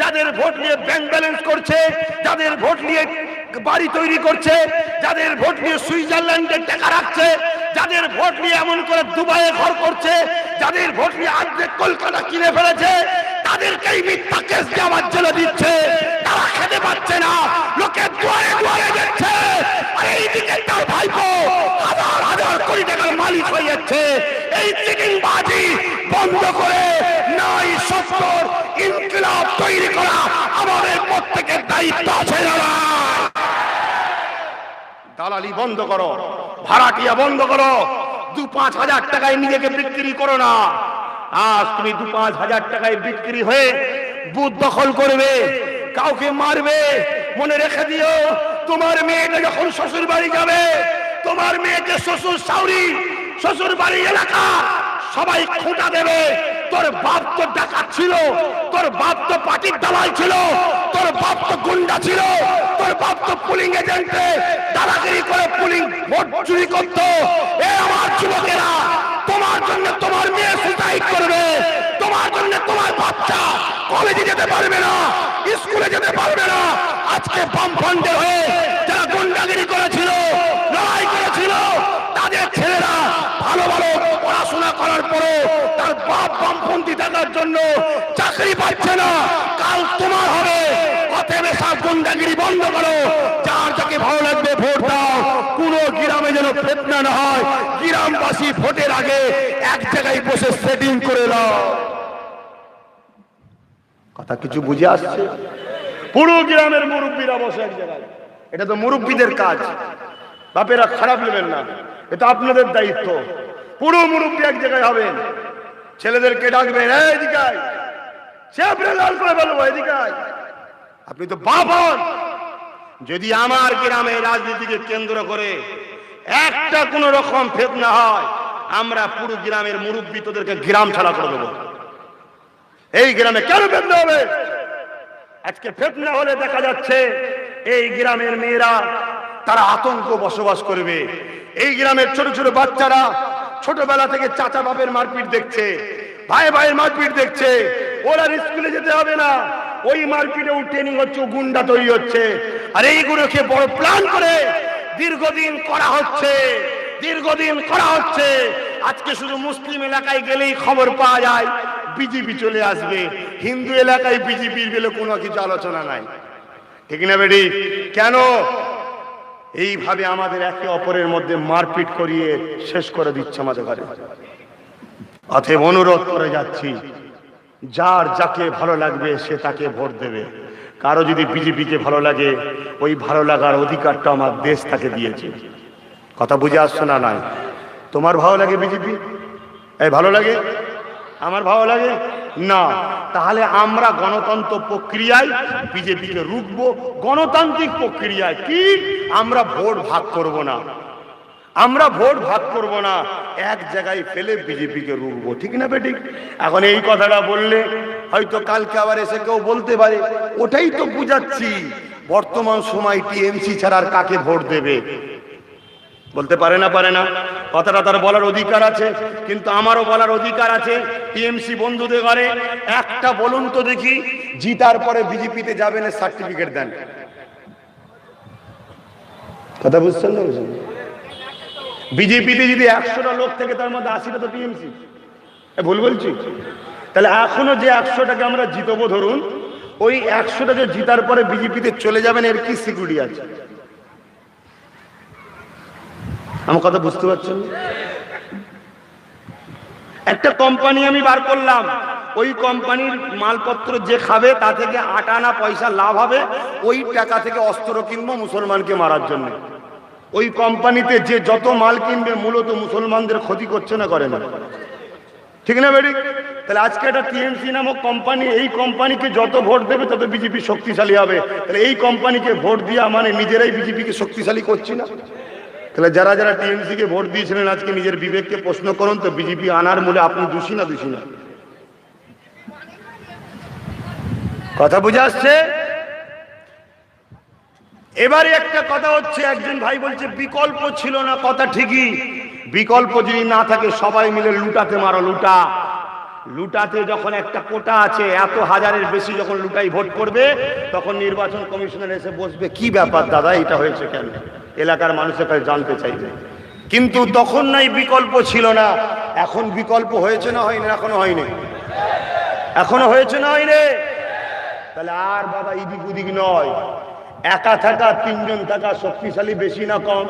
যাদের ভোট নিয়ে ব্যাংক ব্যালেন্স করছে, যাদের ভোট নিয়ে বাড়ি তৈরি করছে, যাদের ভোট নিয়ে সুইজারল্যান্ডের টাকা রাখছে, যাদের ভোট নিয়ে এমন করে দুবাইয়ে ঘর করছে, যাদের ভোট নিয়ে অর্ধেক কলকাতা কিনে ফেলেছে, তাদেরকেই মিথ্যা কেস দিয়ে আমার জেলে দিচ্ছে। তারা খেতে পাচ্ছে না, লোকে দুয়ারে দুয়ারে যাচ্ছে। আর এইদিকে তার ভাইপো হাজার হাজার কোটি টাকার মালিক হয়ে যাচ্ছে। এই চিটিংবাজি বন্ধ করে নাই সত্তর ইনকিলাব তৈরি করা আমাদের প্রত্যেকের দায়িত্ব আছে। দালালি বন্ধ করো, ভাড়াটিয়া বন্ধ করো, 2-5 হাজার টাকায় নিজেকে বিক্রি করো না। আজ তুমি 2-5 হাজার টাকায় বিক্রি হয়ে বুথ দখল করবে, কাউকে মারবে, মনে রেখে দিও, তোমার মেয়েটা যখন শ্বশুর বাড়ি যাবে, তোমার মেয়েকে শ্বশুর শাউরি, শ্বশুর বাড়ি এলাকা সবাই খোঁটা দেবে। তোর বাপ তো ডাকাত ছিল, তোর বাপ তো পার্টির দালাল ছিল, তোর বাপ তো গুন্ডা ছিল, তোর বাপ তো পুলিং এজেন্টে দালাগিরি করে পুলিং ভোট চুরি করতো। এ আমার যুবকেরা, তোমার জন্য তোমার মেয়ে সুসাইড করবে, তোমার জন্য তোমার বাচ্চা কলেজে যেতে পারবে না, স্কুলে যেতে পারবে না। আজকে বামফ্রন্টের হয়ে যারা গুন্ডাগিরি করেছিল, লড়াই করেছিল, তাদের ছেলেরা ভালো ভালো পড়াশোনা করার পরে তার বাপ বামপন্থী থাকার জন্য চাকরি পাচ্ছে না। কাল তোমার হবে। অতএব সব গুন্ডাগিরি বন্ধ করো, যার যাকে ভালো লাগবে ভোট দাও। কোন গ্রামে যেন ফেতনা না হয়, গ্রামবাসী ভোটের আগে এক জায়গায় বসে সেটিং করে নাও। কথা কিছু বুঝে আসছে? পুরো গ্রামের মুরব্বীরা বসে এক জায়গায়, এটা তো মুরব্বীদের কাজ। বাপেরা খারাপ নেবেন না, এটা আপনাদের দায়িত্ব। পুরো মুরব্বী এক জায়গায় হবেন, ছেলেদেরকে ডাকবেন, এদিকে আয়, চেপড়ে লাল করে বলবো এদিকে আয়। আপনি তো বাপ হন। যদি আমার গ্রামে রাজনীতিকে কেন্দ্র করে একটা কোন রকম ফেতনা হয়, আমরা পুরো গ্রামের মুরব্বী তোদেরকে গ্রাম ছাড়া করে দেবো। এই গ্রামে কেন ফেতনা হবে? আজকে ফেতনা হলে দেখা যাচ্ছে এই গ্রামের মেয়েরা তারা আতঙ্ক বসবাস করবে। এই গ্রামের ছোট ছোট বাচ্চারা ছোটবেলা থেকে চাচা বাপের মারপিট দেখছে, ভাই ভাইয়ের মারপিট দেখছে। ওরা স্কুলে যেতে হবে না, ওই মারপিটে ট্রেনিং হচ্ছে, গুন্ডা তৈরি হচ্ছে। আর এইগুলোকে বড় প্ল্যান করে দীর্ঘদিন করা হচ্ছে, দীর্ঘদিন করা হচ্ছে। আজকে শুধু মুসলিম এলাকায় গেলেই খবর পাওয়া যায় বিজেপি চলে আসবে, হিন্দু এলাকায় বিজেপির বলে কোনো কিছু আলোচনা নাই। ঠিক না বেডি? কেন এইভাবে আমাদের একে অপরের মধ্যে মারপিট করিয়ে শেষ করে দিচ্ছে আমাদের ঘরে? অতএব অনুরোধ করে যাচ্ছি, যার যাকে ভালো লাগবে সে তাকে ভোট দেবে। কারো যদি বিজেপিকে ভালো লাগে, ওই ভালো লাগার অধিকারটা আমার দেশ তাকে দিয়েছে। কথা বুঝে আসছে না? নাই তোমার ভালো লাগে বিজেপি? এই ভালো লাগে? আমার ভালো লাগে না। তাহলে আমরা গণতন্ত্র প্রক্রিয়ায় বিজেপিকে রুখবো। গণতান্ত্রিক প্রক্রিয়ায় কি? আমরা ভোট ভাগ করব না, আমরা ভোট ভাগ করব না, এক জায়গায় ফেলে বিজেপিকে রুখবো। ঠিক না বেঠিক? এখন এই কথাটা বললে হয়তো কালকে আবার এসে কেউ বলতে পারে, ওটাই তো বুঝাচ্ছি, বর্তমান সময় টিএমসি ছাড়া আর কাকে ভোট দেবে? বলতে পারে না, পারে না? কথাটা তার বলার অধিকার আছে, কিন্তু আমারও বলার অধিকার আছে। টিএমসি বন্ধুদের ঘরে একটা বলুন তো দেখি, জিতার পরে বিজেপিতে যাবেন, সার্টিফিকেট দেন। কথা বুঝছেন না? বিজেপিতে যদি 100টা লোক থেকে তার মধ্যে 80টা তো টিএমসি। ভুল বলছি? তাহলে এখনো যে 100টাকে আমরা জিতবো, ধরুন ওই 100টাকে জিতার পরে বিজেপিতে চলে যাবেন, এর কি সিকিউরিটি আছে? আমার কথা বুঝতে পারছেন? একটা কোম্পানি আমি বার করলাম, ওই কোম্পানির মালপত্র যে খাবে তা থেকে 8 আনা পয়সা লাভ হবে, ওই টাকা থেকে অস্ত্র কিনবো মুসলমানকে মারার জন্য। ওই কোম্পানিতে যে যত মাল কিনবে মূলত মুসলমানদের ক্ষতি করছে না, করে না? ঠিক না বেরিক? তাহলে আজকে একটা টিএমসি নামক কোম্পানি, এই কোম্পানিকে যত ভোট দেবে তত বিজেপি শক্তিশালী হবে। তাহলে এই কোম্পানিকে ভোট দিয়া মানে নিজেরাই বিজেপিকে শক্তিশালী করছি না? তাহলে যারা যারা টিএমসি কে ভোট দিয়েছিলেন আজকে নিজের বিবেককে প্রশ্ন করুন তো, বিজেপি আনার মূলে আপনি দোষী না দোষী না? কথা বুঝে আসছে? এবারে একটা কথা হচ্ছে, একজন ভাই বলছে বিকল্প ছিল না। কথা ঠিকই, বিকল্প যদি না থাকে সবাই মিলে লুটাতে মারো। লুটা, লুটাতে যখন একটা কোটা আছে, এত হাজারের বেশি যখন লুটাই ভোট করবে, তখন নির্বাচন কমিশনার এসে বসবে, কি ব্যাপার দাদা এটা হয়েছে কেন, এলাকার মানুষের কাছে জানতে চাইবে। কিন্তু তখন নাই বিকল্প ছিল না। এখন বিকল্প হয়েছে না হয়নি? এখনো হয়নি, এখনো হয়েছে না হয়নি? তাহলে আর বাবা ইদিক উদিক নয়, একা থাকা 3 জন থাকা শক্তিশালী বেশি না কম?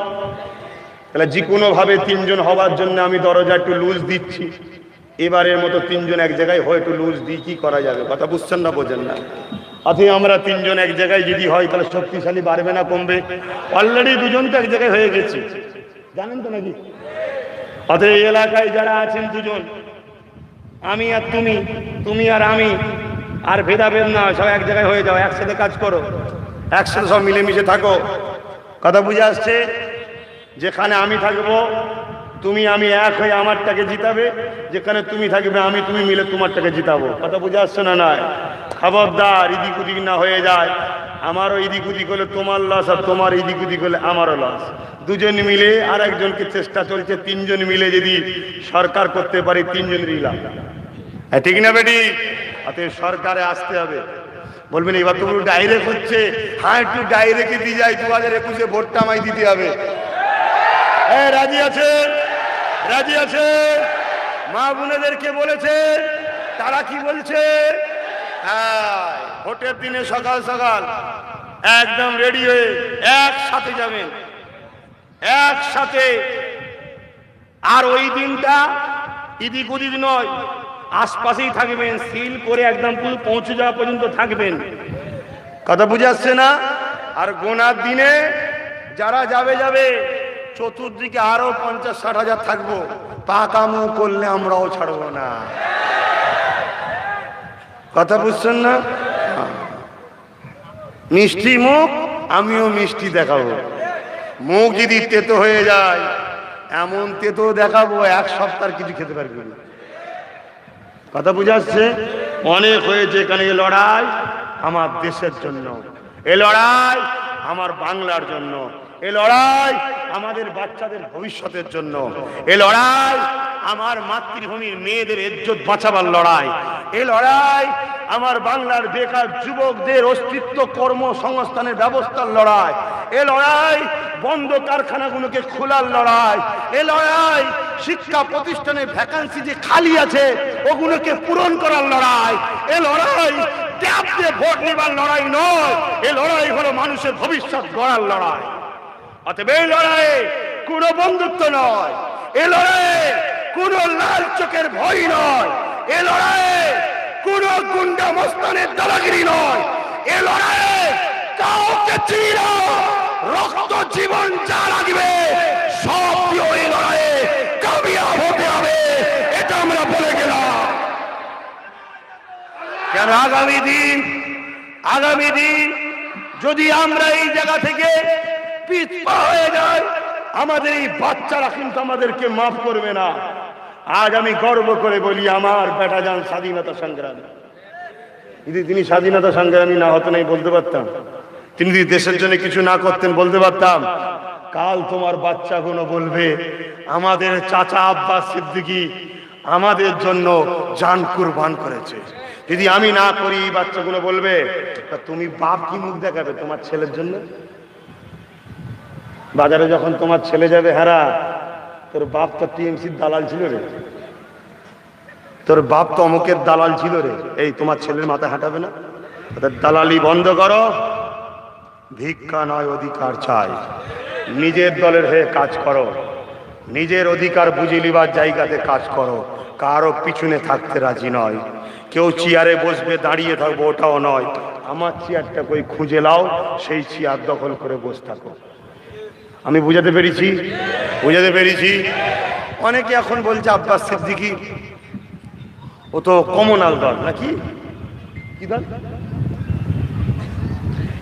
তাহলে যে কোনো ভাবে 3 জন হওয়ার জন্য আমি দরজা একটু লুজ দিচ্ছি। এবারের মতো 3 জন এক জায়গায় হয়, একটু লুজ দিই, কি করা যাবে? কথা বুঝছেন না, বোঝেন না? অথচ আমরা 3 জন এক জায়গায় যদি হয় তাহলে শক্তিশালী বাড়বে না কমবে? অলরেডি 2 জন তো এক জায়গায় হয়ে গেছে, জানেন তো নাকি? অথচ এই এলাকায় যারা আছেন 2 জন, আমি আর তুমি, তুমি আর আমি, আর ভেদাভেদ না, সব এক জায়গায় হয়ে যাও, একসাথে কাজ করো, একসাথে সব মিলেমিশে থাকো। কথা বুঝে আসছে? যেখানে আমি থাকবো তুমি আমি এক হয়ে আমারটাকে জিতাবে, যেখানে তুমি থাকবে আমি তুমি মিলে তোমারটাকে জিতাবো। কথা বুঝে আসছে না? নয়, খবরদার এদিক উদিক না হয়ে যায়। আমারও এদিক উদিক হলে তোমার লস, আর তোমার এদিক উদিক হলে আমারও লস। 2 জন মিলে আর একজনকে চেষ্টা চলছে, 3 জন মিলে যদি সরকার করতে পারি 3 জন রিলাম। হ্যাঁ ঠিক না বেটি? অতএব সরকারে আসতে হবে। বলবেন এবার তো ডাইরেক্ট হচ্ছে, হ্যাঁ একটু ডাইরেক্টই দিয়ে যায়, 2021-এ ভোটটা আমায় দিতে হবে। হ্যাঁ রাজি আছেন? রাজি আছে? মা বোনেদেরকে বলেছে, তারা কি বলছে? হ্যাঁ, ভোটের দিনে সকাল সকাল একদম রেডি হয়ে একসাথে যাবেন, একসাথে। আর ওই দিনটা ইদিক উদিক নয়, আশপাশেই থাকবেন, সিল করে একদম পৌঁছে যাওয়া পর্যন্ত থাকবেন। কথা বুঝে আসছে না? আর গোনার দিনে যারা যাবে যাবে, চতুর্দিকে আরো 50-60 হাজার থাকবো। পাকামো করলে আমরাও ছাড়বো না। কথা বুঝছেন না? মিষ্টি মুখ, আমিও মিষ্টি দেখাবো। মুখ যদি তেতো হয়ে যায়, এমন তেতো দেখাবো 1 সপ্তাহ কিছু খেতে পারবি না। কথা বুঝে আসছে? অনেক হয়েছে এখানে। এই লড়াই আমার দেশের জন্য, এই লড়াই আমার বাংলার জন্য, এই লড়াই আমাদের বাচ্চাদের ভবিষ্যতের জন্য, এই লড়াই আমার মাতৃভূমির মেয়েদের ইজ্জত বাঁচাবার লড়াই, এই লড়াই আমার বাংলার বেকার যুবকদের অস্তিত্ব কর্মসংস্থানের ব্যবস্থার লড়াই, এই লড়াই বন্ধ কারখানাগুলোকে খোলার লড়াই, এই লড়াই শিক্ষা প্রতিষ্ঠানের ভ্যাকান্সি যে খালি আছে ওগুলোকে পূরণ করার লড়াই, এই লড়াই ট্যাপ দিয়ে ভোট নেবার লড়াই নয়, এই লড়াই হলো মানুষের ভবিষ্যৎ গড়ার লড়াই। অতএব এই লড়াইয়ে কোনো বন্ধুত্ব নয়, এই লড়াইয়ে কোনো লাল চোখের ভয় নয়, এই লড়াইয়ে কোনো গুন্ডা মস্তানের দাদাগিরি নয়, এ লড়াইয়ে কাউকে চিনি না, রক্ত জীবন যা লাগবে সব দিয়ে এই লড়াইয়ে কামিয়াব হতে হবে, এটা আমরা বলে গেলাম। কেন আগামী দিন যদি আমরা এই জায়গা থেকে পিছপা হয়ে যাই, আমাদের এই বাচ্চারা কিন্তু আমাদেরকে মাফ করবে না। আজ আমি গর্ব করে বলি, আমার বেটা যান স্বাধীনতা সংগ্রামী। যদি তিনি স্বাধীনতা সংগ্রামী না হতেন আমি বলতে পারতাম, তিনি যদি দেশের জন্য কিছু না করতেন বলতে পারতাম। কাল তোমার বাচ্চাগুলো বলবে আমাদের চাচা আব্বাস সিদ্দিকী আমাদের জন্য জান কুরবান করেছে। যদি আমি না করি বাচ্চাগুলো বলবে তুমি বাপ কি মুখ দেখাবে তোমার ছেলের জন্য? বাজারে যখন তোমার ছেলে যাবে, হারা তোর বাপ তো টিএমসির দালাল ছিল রে, তোর বাপ তো অমুকের দালাল ছিল রে, এই তোমার ছেলের মাথায় হাঁটাবে না? ওদের দালালি বন্ধ করো, ভিক্ষা নয় অধিকার চাই, নিজের দলের হয়ে কাজ করো, নিজের অধিকার বুঝে লিবার জায়গাতে কাজ করো, কারো পিছনে থাকতে রাজি নয়। কেউ চেয়ারে বসবে দাঁড়িয়ে থাকবো ওটাও নয়, আমার চেয়ারটা কই খুঁজে লাও, সেই চেয়ার দখল করে বসে থাকো। আমি বুঝাতে পেরেছি? অনেকে এখন বলছে আব্বাস সিদ্দিকী ও তো কমনাল দল নাকি, কি দল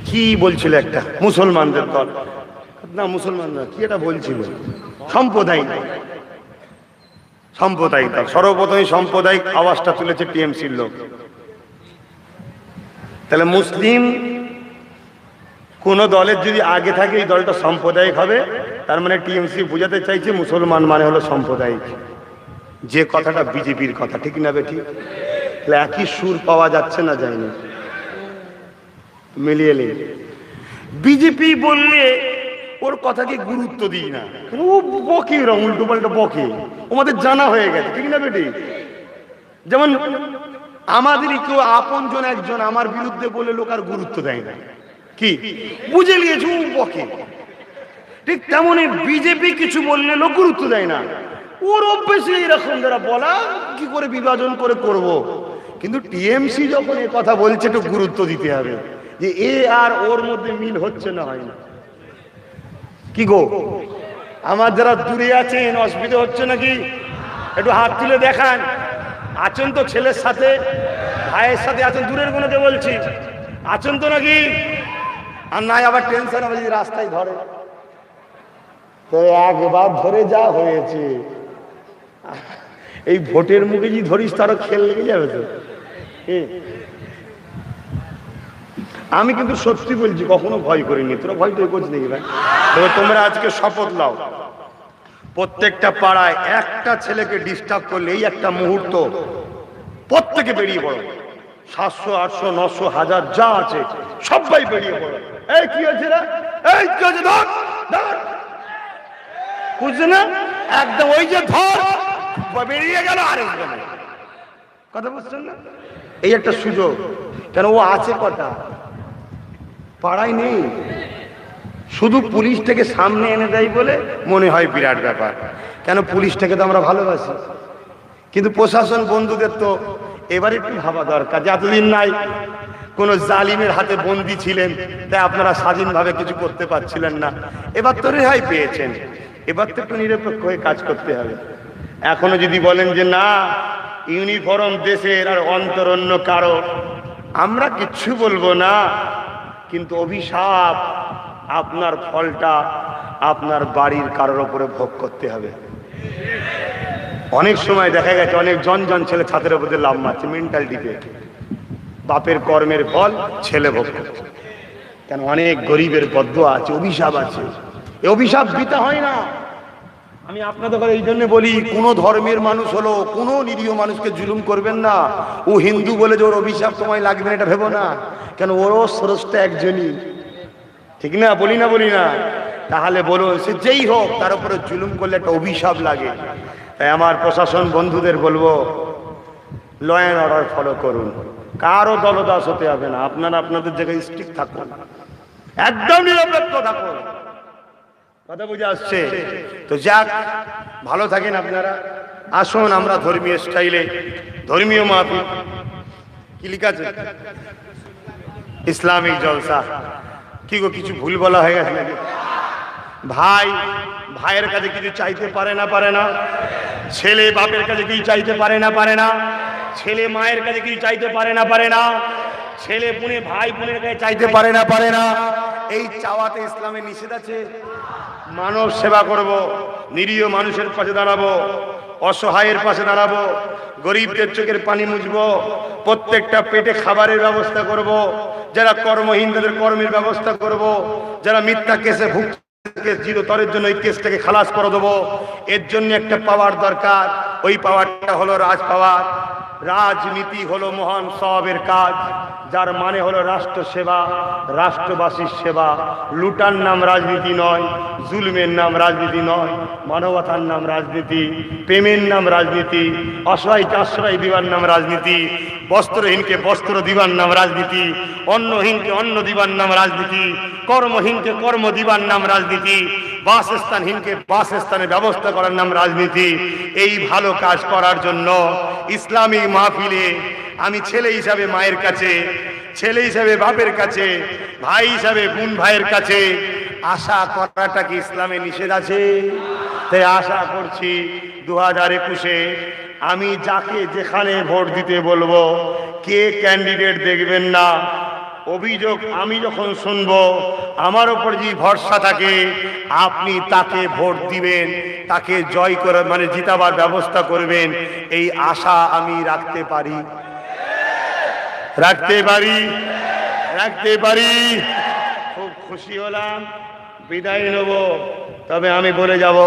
কি বলছিল একটা মুসলমানদের দল না, মুসলমানরা কি এটা বলছিল, সাম্প্রদায়িক দল। সর্বপ্রথমে সাম্প্রদায়িক আওয়াজটা তুলেছে টিএমসির লোক। তাহলে মুসলিম কোন দলের যদি আগে থাকে এই দলটা সাম্প্রদায়িক হবে, তার মানে টিএমসি বুঝাতে চাইছে মুসলমান মানে হলো সাম্প্রদায়িক। যে কথাটা বিজেপির কথা, ঠিক না বেঠি? তাহলে একই সুর পাওয়া যাচ্ছে না, যায়নি, মিলিয়ে নিয়ে বিজেপি বললে ওর কথাকে গুরুত্ব দিই না, ও বকে, উল্টো পাল্টা বকে, আমাদের জানা হয়ে গেছে, ঠিক না বেটি? যেমন আমাদেরই কেউ আপনজন একজন আমার বিরুদ্ধে বলে লোক আর গুরুত্ব দেয় না, কি বুঝে নিয়েছে ও বকে। ঠিক তেমনই বিজেপি কিছু বললে লোক গুরুত্ব দেয় না, ওর অভ্যেসে এরকম যারা বলা কি করে বিভাজন করে করব। কিন্তু টিএমসি যখন এ কথা বলছে একটু গুরুত্ব দিতে হবে যে এ আর ওর মধ্যে মিল হচ্ছে না, হয় না। কি গো, আমার যারা দূরে আছেন অসুবিধা হচ্ছে নাকি? একটু হাত তুলে দেখান। আছেন তো, ছেলের সাথে ভাইয়ের সাথে আছেন, দূরের গুলোকে বলছি, আছেন তো নাকি? আর নাই আবার টেনশন হবে যদি রাস্তায় ধরে, তো একবার ধরে যা হয়েছে, এই ভোটের মুখে যদি ধরিস তারও খেল লেগে যাবে তো। আমি কিন্তু সত্যি বলছি, কখনো ভয় করিনি, তোরা ভয় তো করছিস নাকি ভাই? তবে তোমরা আজকে শপথ নাও, প্রত্যেকটা পাড়ায় একটা ছেলেকে ডিস্টার্ব করলে এই একটা মুহূর্ত প্রত্যেকে বেরিয়ে পড়ো, 700 800 900 1000 যা আছে সবাই বেরিয়ে পড়ো। এই কি হয়েছে রে, এই কি হয়েছে, ধর ধর, বুঝছে না? একদম ওই যে ধর বেরিয়ে গেল, আর কথা বুঝছেন না? এই একটা সুযোগ, কেন ও আছে কটা পাড়ায় নেই, শুধু পুলিশটাকে সামনে এনে দেয় বলে মনে হয় বিরাট ব্যাপার। কেন পুলিশটাকে তো আমরা ভালোবাসি, কিন্তু প্রশাসন বন্ধুদের তো এবার একটু ভাবা দরকার যে এতদিন নাই কোন জালিমের হাতে বন্দী ছিলেন, তাই আপনারা স্বাধীনভাবে কিছু করতে পারছিলেন না, এবার তো রেহাই পেয়েছেন, এবার তো একটু নিরপেক্ষ হয়ে কাজ করতে হবে। এখনো যদি বলেন যে না ইউনিফর্ম দেশের আর অন্তর অন্য কারো, আমরা কিচ্ছু বলবো না, কিন্তু অভিশাপ আপনার ফলটা আপনার বাড়ির কারোর উপরে ভোগ করতে হবে। অনেক সময় দেখা গেছে অনেক জন ছেলে ছাদের উপরে লাভ মারছে মেন্টালিটিতে, বাপের কর্মের ফল ছেলে ভোগ করছে। কেন অনেক গরিবের বদদোয়া আছে, অভিশাপ আছে, এই অভিশাপ দিতে হয় না। আমি আপনাদের এই জন্য বলি, কোন ধর্মের মানুষ হলো কোন নিরীহ মানুষকে জুলুম করবেন না। ও হিন্দু বলে যে ওর অভিশাপ তোমায় লাগবে না এটা ভেবো না, কেন ওরও স্রষ্টা একজনই, ঠিক না? বলি না? তাহলে বলুন সে যেই হোক তার উপরে জুলুম করলে একটা অভিশাপ লাগে। তাই আমার প্রশাসন বন্ধুদের বলবো, ল অ্যান্ড অর্ডার ফলো করুন, কারো দলদাস হতে হবে না, আপনারা আপনাদের জায়গায় স্ট্রিক্ট থাকুন, একদম নিরপেক্ষ থাকুন। কথা বুঝে আসছে তো? যাক, ভালো থাকেন আপনারা। আসুন আমরা ধর্মীয় স্টাইলে, ধর্মীয় মাহফিল কি লিখা আছে ইসলামিক জলসা। কি গো, কিছু ভুল বলা হয়ে গেছে নাকি? ভাই ভাইয়ের কাছে কিছু চাইতে পারে না, পারে না? ছেলে বাপের কাছে কিছু চাইতে পারে না, পারে না? ছেলে মায়ের কাছে কিছু চাইতে পারে না, পারে না? ছেলে বোনে ভাই বোনের কাছে চাইতে পারে না, পারে না? এই চাওয়াতে ইসলামে নিষেধ আছে? মানব সেবা করব, নিরীহ মানুষের পাশে দাঁড়াবো, অসহায়ের পাশে দাঁড়াবো, গরিবদের চোখের পানি মুছবো, প্রত্যেকটা পেটে খাবারের ব্যবস্থা করব, যারা কর্মহীন তাদের কর্মের ব্যবস্থা করব, যারা মিথ্যা কেসে ভুগছে চিরতরের জন্য এই কেসটাকে খালাস করে দেবো। এর জন্য একটা পাওয়ার দরকার, ওই পাওয়ারটা হলো রাজ পাওয়ার। রাজনীতি হলো মহান সওয়াবের কাজ, যার মানে হলো রাষ্ট্র সেবা, রাষ্ট্রবাসীর সেবা। লুটার নাম রাজনীতি নয়, জুলমের নাম রাজনীতি নয়, মানবতার নাম রাজনীতি, প্রেমের নাম রাজনীতি, অসহায়কে আশ্রয় দিবার নাম রাজনীতি, বস্ত্রহীনকে বস্ত্র দিবার নাম রাজনীতি, অন্নহীনকে অন্ন দিবার নাম রাজনীতি, কর্মহীনকে কর্ম দিবার নাম রাজনীতি, বাসস্থানহীনকে বাসস্থানের ব্যবস্থা করার নাম রাজনীতি। এই ভালো কাজ করার জন্য ইসলামী মাহফিলে আমি ছেলে হিসাবে মায়ের কাছে, ছেলে হিসাবে বাপের কাছে, ভাই হিসাবে বোন ভাইয়ের কাছে আশা করাটা কি ইসলামে নিষেধ আছে? তাই আশা করছি 2021-এ আমি যাকে যেখানে ভোট দিতে বলবো, কে ক্যান্ডিডেট দেখবেন না, অভিযোগ আমি যখন শুনবো আমার উপর যে ভরসা থাকে, আপনি তাকে ভোট দিবেন, তাকে জয় করে মানে জিতাবার ব্যবস্থা করবেন, এই আশা আমি রাখতে পারি, রাখতে পারি, রাখতে পারি। খুব খুশি হলাম, বিদায় নেব। তবে আমি বলে যাব,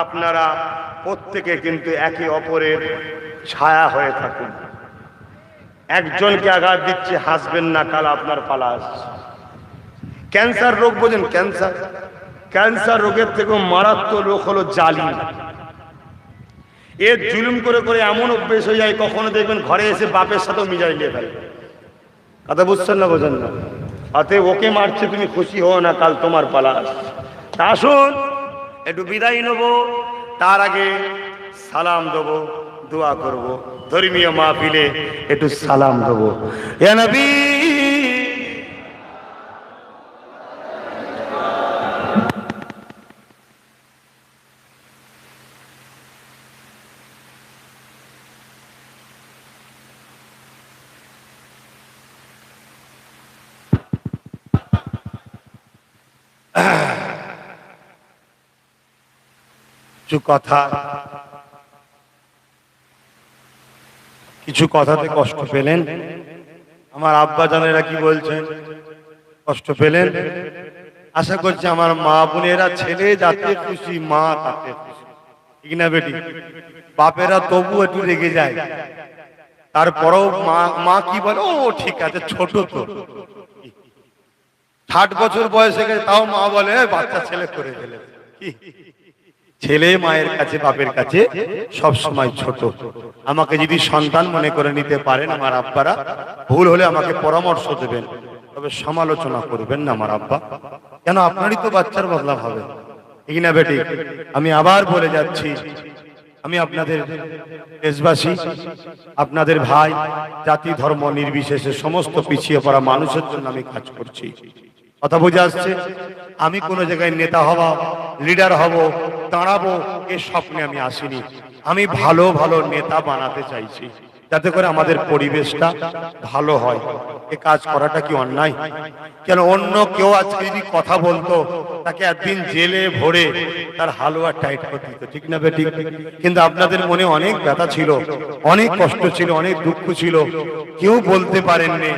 আপনারা প্রত্যেকে কিন্তু একে অপরের ছায়া হয়ে থাকুন। একজনকে আঘাত দিচ্ছে, হাসবেন না, কাল আপনার পালা আসছে। ক্যান্সার রোগ বোঝেন? ক্যান্সার, ক্যান্সার রোগের থেকেও মারাত্মক রোগ হলো জালি। এর জুলুম করে করে এমন অভ্যেস হয়ে যায়, কখনো দেখবেন ঘরে এসে বাপের সাথেও মিজাজ নিয়ে ফেলে। কথা বুঝছেন না, বোঝেন না? অতএব ওকে মারছে, তুমি খুশি হও না, কাল তোমার পালা আসছে। তা আসুন একটু বিদায় নেব, তার আগে সালাম দেবো, দোয়া করব। ধর্মীয় মাহফিলে একটু সালাম দেবো। ইয়া নবী কিছু কথাতে কষ্ট পেলেন? আমার আব্বা জানেরা কি বলছেন? কষ্ট পেলেন? আশা করছি আমার মা বোনেরা, ছেলে যাতে খুশি, মা তাতে খুশি, ঠিক না বেটি? বাপেরা তবু একটু রেগে যায়, তারপরেও মা কি বলে, ও ঠিক আছে, ছোট তো, 60 বছর বয়স হয়ে গেছে, তাও মা বলে বাচ্চা ছেলে করে ফেলে। ছেলে মায়ের কাছে বাপের কাছে সব সময় ছোট। আমাকে যদি সন্তান মনে করে নিতে পারেন আমার আব্বারা, ভুল হলে আমাকে পরামর্শ দেবেন, তবে সমালোচনা করবেন না আমার আব্বা, কেন আপনারই তো বাচ্চার বদলাভ হবে, ঠিক না বেটি? আমি আবার বলে যাচ্ছি, আমি আপনাদের দেশবাসী, আপনাদের ভাই, জাতি ধর্ম নির্বিশেষে সমস্ত পিছিয়ে পড়া মানুষের জন্য আমি কাজ করছি। কথা বুঝে আসছে? আমি কোন জায়গায় নেতা হব, লিডার হব, দাঁড়াবো, এ স্বপ্নে আমি আসিনি। আমি ভালো ভালো নেতা বানাতে চাইছি, যাতে করে আমাদের পরিবেশটা ভালো হয়। এ কাজ করাটা কি অন্যায়? কেন অন্য কেউ আজকে যদি কথা বলতো, তাকে একদিন জেলে ভরে তার হালুয়া টাইট করে দিত, ঠিক না বেটি? কিন্তু আপনাদের মনে অনেক ব্যথা ছিল, অনেক কষ্ট ছিল, অনেক দুঃখ ছিল, কেউ বলতে পারেননি।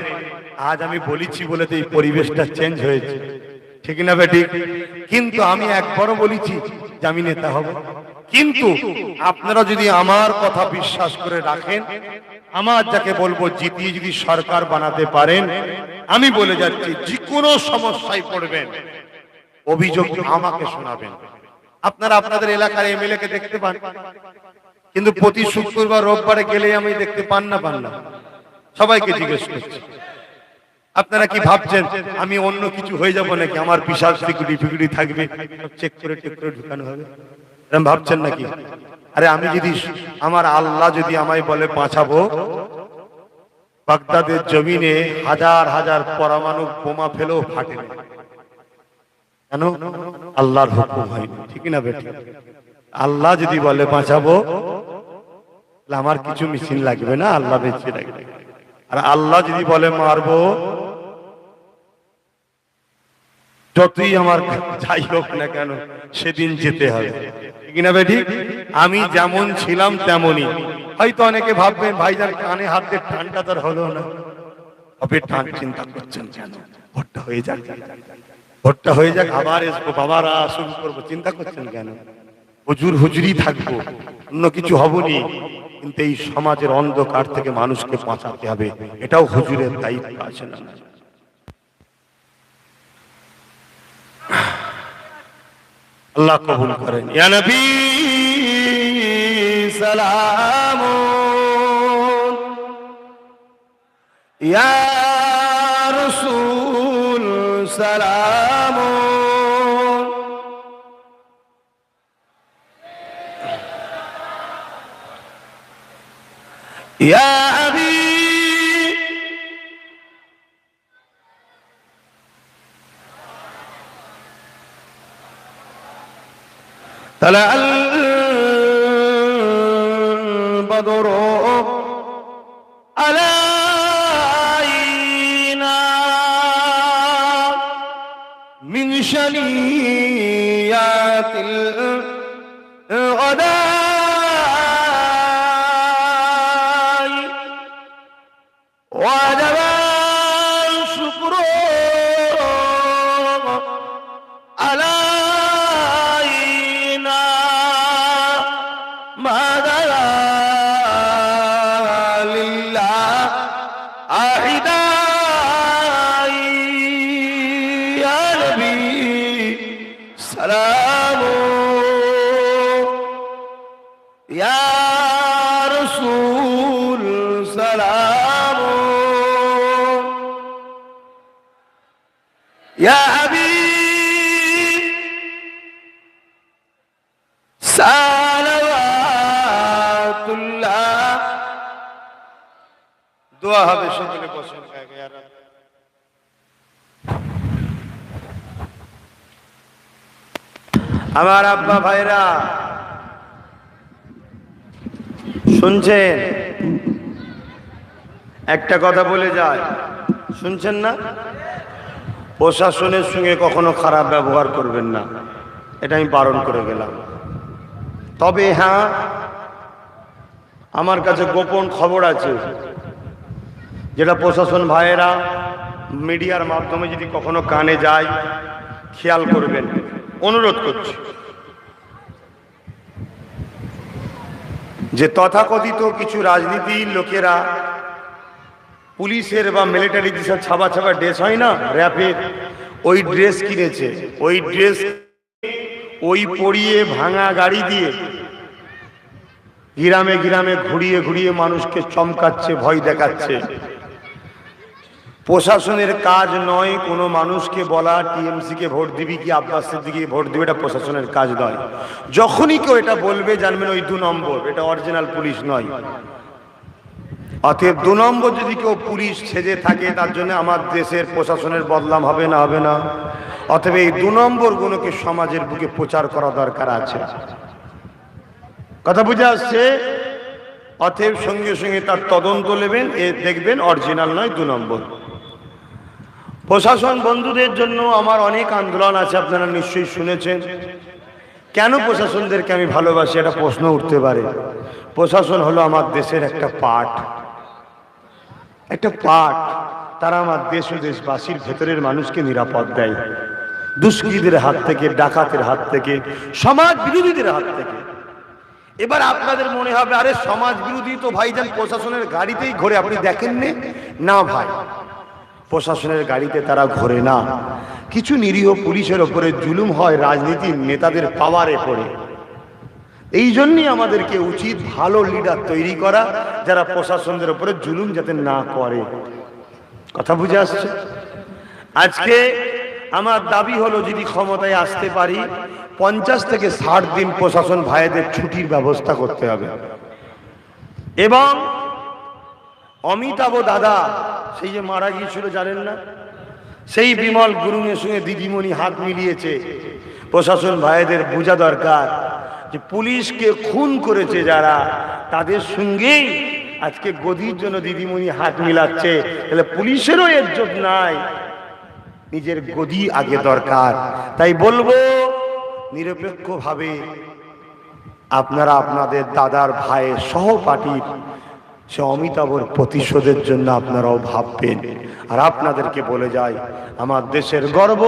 আজ আমি বলেছি বলে তো এই পরিবেশটা চেঞ্জ হয়েছে, ঠিক না বেটি? কিন্তু আমি একবারও বলেছি যে আমি নেতা হব, কিন্তু আপনারা যদি আমার কথা বিশ্বাস করে রাখেন, আমার যাকে বলবো জিতিয়ে যদি সরকার বানাতে পারেন, আমি বলে যাচ্ছি যে কোনো সমস্যায় পড়বেন, অভিযোগ আমাকে শোনাবেন। আপনারা আপনাদের এলাকার এমএলএ কে দেখতে পান, কিন্তু প্রতি শুক্রবার রোববারে গেলে আমি দেখতে পান না? সবাইকে জিজ্ঞেস করছি, আপনারা কি ভাবছেন আমি অন্য কিছু হয়ে যাব নাকি? আমার বিশাল সিকিউরিটি থাকবে, চেক করে ঢুকানো হবে, এরকম ভাবছেন নাকি? আরে আমি যদি, আমার আল্লাহ যদি আমায় বলে বাঁচাবো, বাগদাদের জমিনে হাজার হাজার পরমাণু বোমা ফেলেও ফাটে না। কেন? আল্লাহর হুকুম হয়নি। ঠিক না বেটি? আল্লাহ যদি বলে বাঁচাবো, আমার কিছু মেশিন লাগবে না, আল্লাহ বেঁচে রাখবে। আর আল্লাহ যদি বলে মারবো, যতই আমার যাই হোক না কেন সেদিন যেতে হবে। ঠিক না বেটি? আমি যেমন ছিলাম তেমনই। হয়তো অনেকে ভাববেন ভাইজান কানে হাত দিয়ে ঠান্ডা তার হলো না, হবে ঠান চিন্তা করছেন কেন? ভোটটা হয়ে যাক, ভোটটা হয়ে যাক, আবার আসবো, বাবারা শুরু করবো, চিন্তা করছেন কেন? হুজুর হুজুরি থাকবো, অন্য কিছু হবনি, কিন্তু এই সমাজের অন্ধকার থেকে মানুষকে বাঁচাতে হবে, এটাও হুজুরের দায়িত্ব আছে না? আল্লাহ কবুল করেন। ইয়া নবী সালামুন, ইয়া রাসূল সালামুন, ইয়া আবি طلع البدر علينا من شنيات الغداء وجب الشكر على يا حبيب صلوات الله দোয়া হবে সকলে বসেন। আমার আব্বা ভাইরা শুনছেন? একটা কথা বলে যায়, শুনছেন না? প্রশাসনের সঙ্গে কখনো খারাপ ব্যবহার করবেন না, এটা আমি বারণ করে গেলাম। তবে হ্যাঁ, আমার কাছে গোপন খবর আছে, যেটা প্রশাসন ভাইয়েরা মিডিয়ার মাধ্যমে যদি কখনো কানে যায় খেয়াল করবেন, অনুরোধ করছি। যে তথাকথিত কিছু রাজনীতির লোকেরা পুলিশের বা মিলিটারি যেসব ছাপা ছাপা ড্রেস হয় না, র্যাপের, ওই ড্রেস কিনেছে, ওই ড্রেস ওই পরিয়ে ভাঙা গাড়ি দিয়ে গ্রামে গ্রামে ঘুরিয়ে ঘুরিয়ে মানুষকে চমকাচ্ছে, ভয় দেখাচ্ছে। প্রশাসনের কাজ নয় কোনো মানুষকে বলা টিএমসি কে ভোট দিবি কি আব্বাস সিদ্দিকী ভোট দিবি, এটা প্রশাসনের কাজ নয়। যখনই কেউ এটা বলবে জানবেন ওই 2 নম্বর, এটা অরিজিনাল পুলিশ নয়। অতএব 2 নম্বর যদি কেউ পুলিশ সেজে থাকে, তার জন্য আমার দেশের প্রশাসনের বদনাম হবে না? হবে না? অতএব এই 2 নম্বর গুলোকে সমাজের বুকে প্রচার করা দরকার আছে। কথা বুঝে আসছে? অতএব সঙ্গে সঙ্গে তার তদন্ত নেবেন, এ দেখবেন অরিজিনাল নয়, 2 নম্বর। প্রশাসন বন্ধুদের জন্য আমার অনেক আন্দোলন আছে, আপনারা নিশ্চয়ই শুনেছেন। কেন প্রশাসনদেরকে আমি ভালোবাসি, এটা প্রশ্ন উঠতে পারে। প্রশাসন হলো আমার দেশের একটা পার্ট, একটা পার্ট। তারা আমার দেশ ও দেশবাসীর ভেতরের মানুষকে নিরাপদ দেয় দুষ্কৃতীদের হাত থেকে, ডাকাতের হাত থেকে, সমাজ বিরোধীদের হাত থেকে। এবার আপনাদের মনে হবে আরে সমাজ বিরোধী তো ভাইজান প্রশাসনের গাড়িতেই ঘোরে, আপনি দেখেননি? না ভাই, প্রশাসনের গাড়িতে তারা ঘোরে না। কিছু নিরীহ পুলিশের ওপরে জুলুম হয় রাজনীতির নেতাদের পাওয়ারে পড়ে। এই জন্যই আমাদেরকে উচিত ভালো লিডার তৈরি করা, যারা প্রশাসনদের উপরে জুলুম যাতে না করে। কথা বুঝে আসছে? আজকে আমার দাবি হলো যদি ক্ষমতায় আসতে পারি 50 থেকে 60 দিন প্রশাসন ভাইদের ছুটির ব্যবস্থা করতে হবে, এবং অমিতাভ দাদা সেই যে মারা গিয়েছিল জানেন না, সেই বিমল গুরুংয়ের সঙ্গে দিদিমণি হাত মিলিয়েছে। প্রশাসন ভাইদের বোঝা দরকার যে পুলিশকে খুন করেছে যারা, তাদের সঙ্গেই আজকে গদির জন্য দিদিমণি হাত মিলাচ্ছে। তাহলে পুলিশেরও ইজ্জত নাই, নিজের গদি আগে দরকার। তাই বলবো নিরপেক্ষভাবে আপনারা আপনাদের দাদার ভাইয়ের সহপাঠীর সে অমিতাভর প্রতিশোধের জন্য আপনারাও ভাববেন। আর আপনাদেরকে বলে যাই, আমার দেশের গর্ব,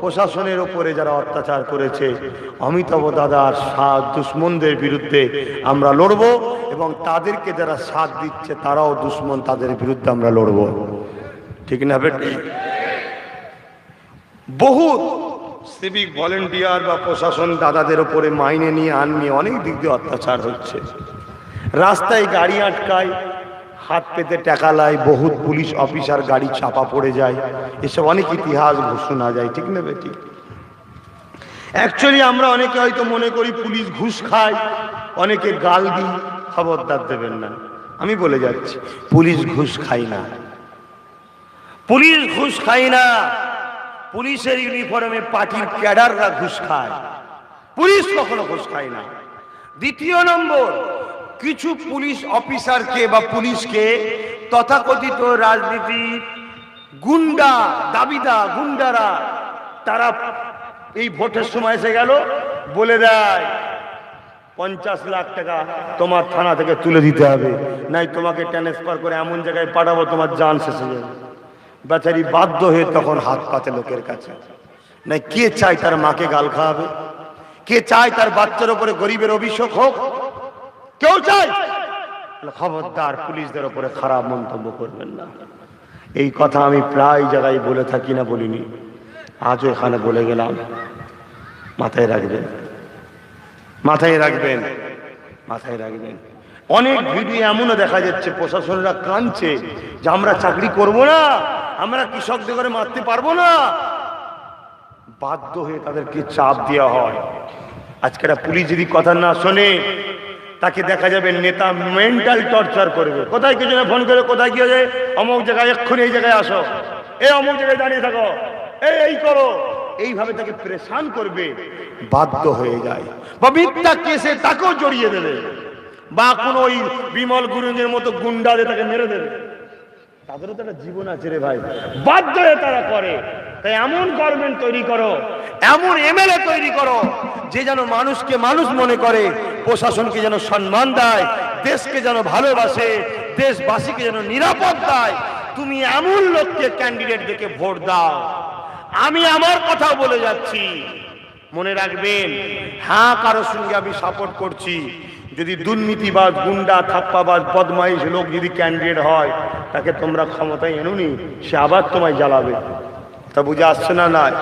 প্রশাসনের উপরে যারা অত্যাচার করেছে অমিতাভ দাদার সাথ দুশ্মনদের বিরুদ্ধে আমরা লড়ব, এবং তাদেরকে যারা সাথ দিচ্ছে তারাও দুশ্মন, তাদের বিরুদ্ধে আমরা লড়ব। ঠিক না বেটি? বহু সিভিক ভলেন্টিয়ার বা প্রশাসন দাদাদের উপরে মাইনে নিয়ে আননি অনেক দিক দিয়ে অত্যাচার হচ্ছে। রাস্তায় গাড়ি আটকায়, হাত পেতে টাকা লাই, বহুত পুলিশ অফিসার গাড়ি চাপা পড়ে যায়, এসব অনেক ইতিহাস ঘোষণা যায়। ঠিক না বেটি? অ্যাকচুয়ালি আমরা অনেকে হয়তো মনে করি পুলিশ ঘুষ খায়, অনেকে গাল দিই, খবরদার দেবেন না। আমি বলে যাচ্ছি পুলিশ ঘুষ খায় না, পুলিশ ঘুষ খায় না। পুলিশের ইউনিফর্মে পার্টির ক্যাডাররা ঘুষ খায়, পুলিশ কখনো ঘুষ খায় না। দ্বিতীয় নম্বর, কিছু পুলিশ অফিসারকে বা পুলিশকে তথাকথিত রাজনীতি গুন্ডা, দাবিদা গুন্ডারা, তারা এই ভোটের সময় এসে গেল বলে দেয় 50 লাখ টাকা তোমার থানা থেকে তুলে দিতে হবে, নাই তোমাকে ট্রান্সফার করে এমন জায়গায় পাঠাবো তোমার জান শেষে যাবে। বেচারি বাধ্য হয়ে তখন হাত পাতে লোকের কাছে। না কে চায় তার মাকে গাল খাওয়াবে? কে চায় তার বাচ্চার উপরে গরিবের অভিযোগ হোক? কেউ চায়? খবরদার পুলিশদের উপরে খারাপ মন্তব্য করবেন না। এই কথা আমি প্রায় জায়গায় বলে থাকি, না বলিনি? আজও এখানে বলে গেলাম, মাথায় রাখবেন, মাথায় রাখবেন, মাথায় রাখবেন। অনেক ভিডিও এমনও দেখা যাচ্ছে প্রশাসনরা কাঁদছে যে আমরা চাকরি করব না, আমরা কৃষকদের করে মারতে পারবো না, বাধ্য হয়ে তাদেরকে চাপ দেওয়া হয়। আজকের পুলিশ যদি কথা না শোনে, তাকে দেখা যাবে নেতা মেন্টাল টর্চার করবে। কোথায় কিছু না ফোন করে, কোথায় কি হয়েছে, অমুক জায়গায় এক্ষুনি এই জায়গায় আসো, এই অমুক জায়গায় দাঁড়িয়ে থাকো, এই করো, এইভাবে তাকে প্রেশান করবে, বাধ্য হয়ে যায়। বা মিথ্যা কেসে তাকেও জড়িয়ে দেবে, বা কোনো ওই বিমল গুরুংয়ের মতো গুন্ডাদের তাকে মেরে দেবে। তাদেরও তো একটা জীবন আছে রে ভাই, বাধ্য হয়ে তারা করে। তাই এমন গভর্নমেন্ট তৈরি করো, এমন এমএলএ তৈরি করো যে যেন মানুষকে মানুষ মনে করে, প্রশাসনকে যেন সম্মান দেয়, দেশকে যেন ভালোবাসে, দেশবাসীকে যেন নিরাপদ দেয়। তুমি এমন লোককে ক্যান্ডিডেট দেখে ভোট দাও। আমি আমার কথা বলে যাচ্ছি, মনে রাখবেন, হ্যাঁ কারোর সঙ্গে আমি সাপোর্ট করছি। যদি দুর্নীতিবাজ, গুন্ডা, থাপ্পাবাজ, বদমাইশ লোক যদি ক্যান্ডিডেট হয়, তাকে তোমরা ক্ষমতায় এনুনি, সে আবার তোমায় জ্বালাবে। তা বুঝে আসছে না? নাই,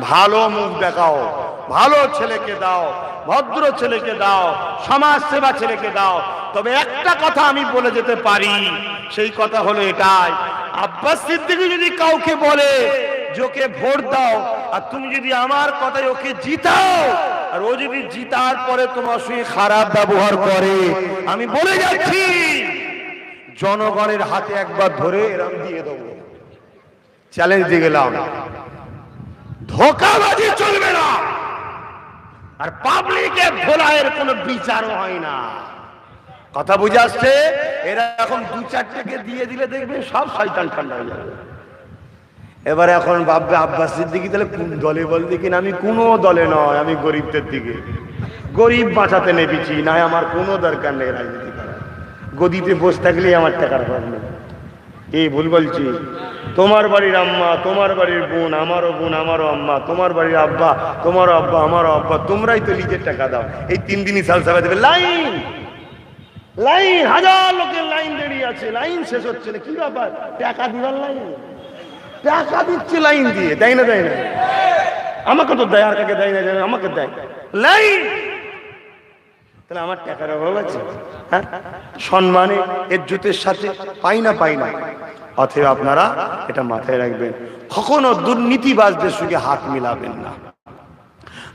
ভালো মুখ দেখাও, ভালো ছেলেকে দাও, ভদ্র ছেলেকে দাও, সমাজ সেবা ছেলেকে দাও। তবে একটা কথা আমি বলে যেতে পারি, সেই কথা হলো এটাই, আব্বাস সিদ্দিকী যদি কাউকে বলে যে ওকে ভোট দাও, আর তুমি যদি আমার কথায় ওকে জিতাও, আর ও যদি জিতার পরে তোমার সঙ্গে খারাপ ব্যবহার করে, আমি বলে যাচ্ছি জনগণের হাতে একবার ধরে এরম দিয়ে দেবো। চ্যালেঞ্জ দিয়ে গেলাম, ধোঁকাবাজি চলবে না, আর পাবলিকের ধোলাইয়ের কোনো বিচারও হয় না। কথা বুঝে আসছে? এরা এখন 2-4টাকে দিয়ে দিলে দেখবে সব শয়তান ঠান্ডা হয়ে যাবে। এবার এখন ভাববে আব্বাস সিদ্দিকী তাহলে কোন দলে, বলতে কিনা আমি কোনো দলে নয়, আমি গরিবদের দিকে, গরিব বাঁচাতে নেমেছি, না আমার কোনো দরকার নেই রাজনীতি করা, গদিতে বসে থাকলেই আমার টাকার অভাব নেই। এই ভুল বলছি? তোমার বাড়ির আম্মা, তোমার বাড়ির বোন, আমারও বোন, আমারও আম্মা, তোমার বাড়ির আব্বা, তোমারও আব্বা, আমারও আব্বা, তোমরাই তো নিজের টাকা দাও। এই 3 দিনই সাল সাবা দেবে, লাইন লাইন, হাজার লোকের লাইন দাঁড়িয়ে আছে, লাইন শেষ হচ্ছে না, কি ব্যাপার? টাকা দিবার লাইন, টাকা দিচ্ছে লাইন দিয়ে, দেয় না? দেয় না? আমাকে তো দেয়, আর কাকে দেয় না? আমাকে দেয় লাইন। তাহলে আমার টাকার অভাব আছে? হ্যাঁ, সম্মানে ইজ্জতের সাথে পাই না, পাই না। অতএব আপনারা এটা মাথায় রাখবেন, কখনো দুর্নীতিবাজদের সঙ্গে হাত মিলাবেন না।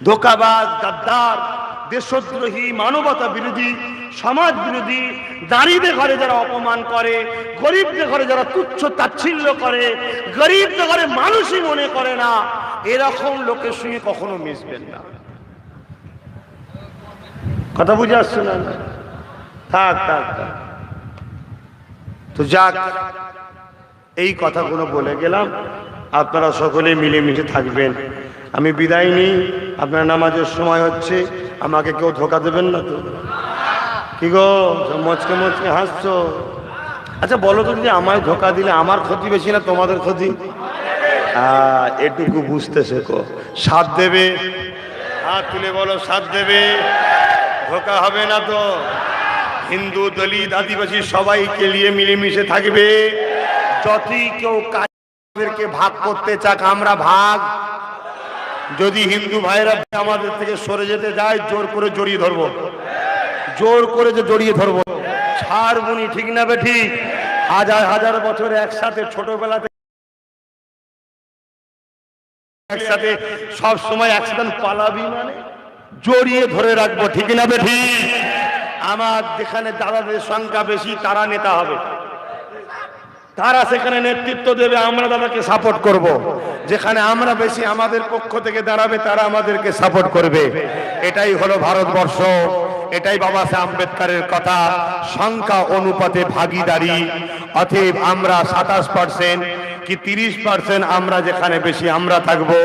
ধোঁকাবাজ, গাদ্দার, দেশদ্রোহী, মানবতা বিরোধী, সমাজ বিরোধী, নারীদের ঘরে যারা অপমান করে, গরিবদের ঘরে যারা তুচ্ছ তাচ্ছিল্য করে, গরিবদের ঘরে মানুষই মনে করে না, এরকম লোকের সঙ্গে কখনো মিশবেন না। কথা বুঝে আসছে না? থাক থাক থাক। তো যাক, এই কথাগুলো বলে গেলাম, আপনারা সকলে মিলেমিশে থাকবেন। আমি বিদায় নিই, আপনার নামাজের সময় হচ্ছে, আমাকে কেউ ধোকা দেবেন না তো? কি গো মচকে মচকে হাসছো? আচ্ছা বলো তো, যদি আমায় ধোকা দিলে আমার ক্ষতি বেশি না তোমাদের ক্ষতি? এটুকু বুঝতে শেখো। সাথ দেবে? হাত তুলে বলো সাথ দেবে। ধোকা হবে না তো? হিন্দু, দলিত, আদিবাসী সবাইকে নিয়ে মিলেমিশে থাকবে। যতই কেউ কাজকে ভাগ করতে চাক, আমরা ভাগ। যদি হিন্দু ভাইরা আমাদের থেকে সরে যেতে যায়, জোর করে জড়িয়ে ধরবো, জোর করে যে জড়িয়ে ধরবো, ছাড়বুনি। ঠিক না বে ঠিক? হাজার হাজার বছর একসাথে, ছোটবেলা থেকে একসাথে, সব সময় একসাথে পালাবি মানে জড়িয়ে ধরে রাখবো। ঠিক না বে ঠিক? আমার যেখানে দাদাদের সংখ্যা বেশি, তারা নেতা হবে, তারা সেখানে নেতৃত্ব দেবে, আমরা দাদাকে সাপোর্ট করব। যেখানে আমরা বেশি, আমাদের পক্ষ থেকে দাঁড়াবে, তারা আমাদেরকে সাপোর্ট করবে। এটাই হলো ভারতবর্ষ, এটাই বাবা সাহেব আম্বেদকরের কথা, সংখ্যা অনুপাতে ভাগীদারি। অতএব আমরা 27% কি 30% আমরা যেখানে বেশি আমরা থাকবো,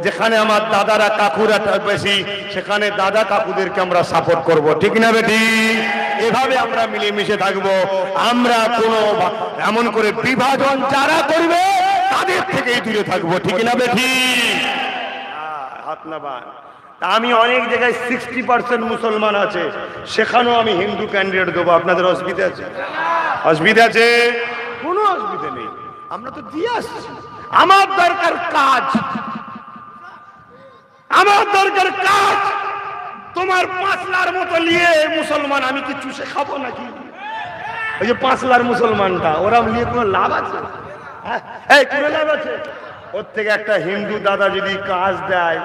যেখানে আমার দাদারা কাকুরা বেশি, সেখানে দাদা কাকুদেরকে আমরা সাপোর্ট করব। ঠিক না বেটি? এভাবে আমরা মিলেমিশে থাকবো। আমরা কোনো এমন করে বিভাজন যারা করবে, তাদের থেকেই দূরে থাকবো। ঠিক না বেটি? হাত না বান। আমি অনেক জায়গায় 60% মুসলমান আছে, সেখানেও আমি হিন্দু ক্যান্ডিডেট দেবো। আপনাদের অসুবিধা আছে? অসুবিধা আছে? কোনো অসুবিধা নেই, আমরা তো দিয়ে আসছি। আমার দরকার কাজ, আমার দরকার কাজ। তোমার 5 লাখ মতো নিয়ে মুসলমান আমি কি চুষে খাবো নাকি? ওই যে 5 লাখ মুসলমানটা, ওরা নিয়ে কোনো লাভ আছে? এই কোনো লাভ আছে? ওর থেকে একটা হিন্দু দাদা যদি কাজ দেয়,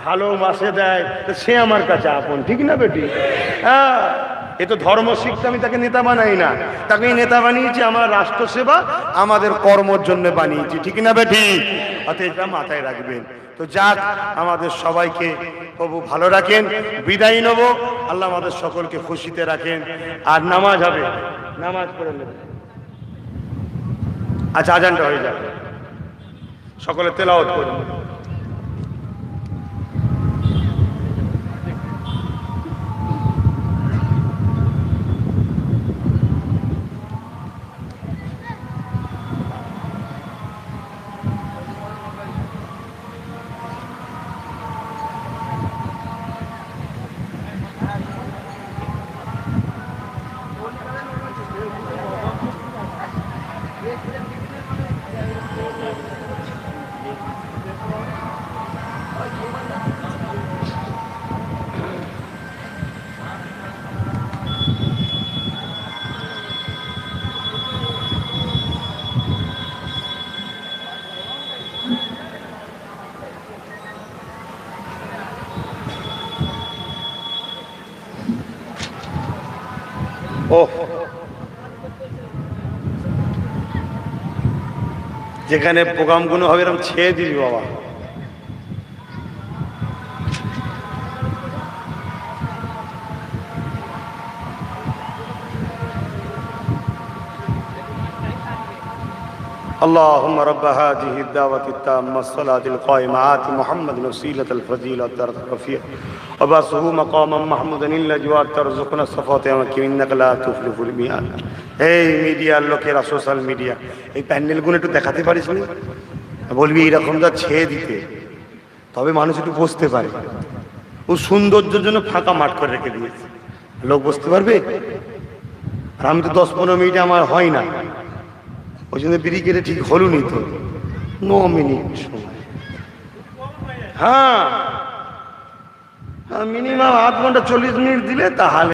ভালো মাসে দেয়, তো সে আমার কাছে আপন। ঠিক না বেটি? হ্যাঁ, এ তো ধর্ম শিখতে আমি তাকে নেতা বানাই না, তাকে নেতা বানিয়েছি আমার রাষ্ট্র সেবা, আমাদের কর্মর জন্য বানিয়েছি। ঠিক না বেটি? অতএব এটা মাথায় রাখবেন। তো যাক, আমাদের সবাইকে প্রভু ভালো রাখেন। বিদায় নেব, আল্লাহ আমাদের সকলকে খুশিতে রাখেন। আর নামাজ হবে, নামাজ পড়ে নেবেন। আচ্ছা, আজানটা হয়ে যাবে, সকলে তেলাওয়াত করুন। যেখানে প্রোগ্রামগুলো হবে এরকম ছেড়ে দিবি বাবা। اللهم رب هذه الدعوة التامة الصلاة القائمة آت محمد وسيلة الفضيلة والدرجة الرفيعة وبعثه مقاما محمودا إلا جواد ترزقنا الصفات إنك لا تخلف الميعاد। এই মিডিয়ার লোকেরা, সোশ্যাল মিডিয়া, এই প্যান্ডেলগুলো একটু দেখাতে পারিস না? বলবি এইরকম যা ছেড়ে দিতে, তবে মানুষ একটু বসতে পারে। ও সৌন্দর্যের জন্য ফাঁকা মাঠ করে রেখে দিয়েছে, লোক বসতে পারবে। আর আমি তো 10-15 মিনিট আমার হয় না, ওই জন্য ব্রিগেডে ঠিক হলুনি তো 9 মিনিট সময়। হ্যাঁ, মিনিমাম আধ ঘন্টা 40 মিনিট দিলে তাহলে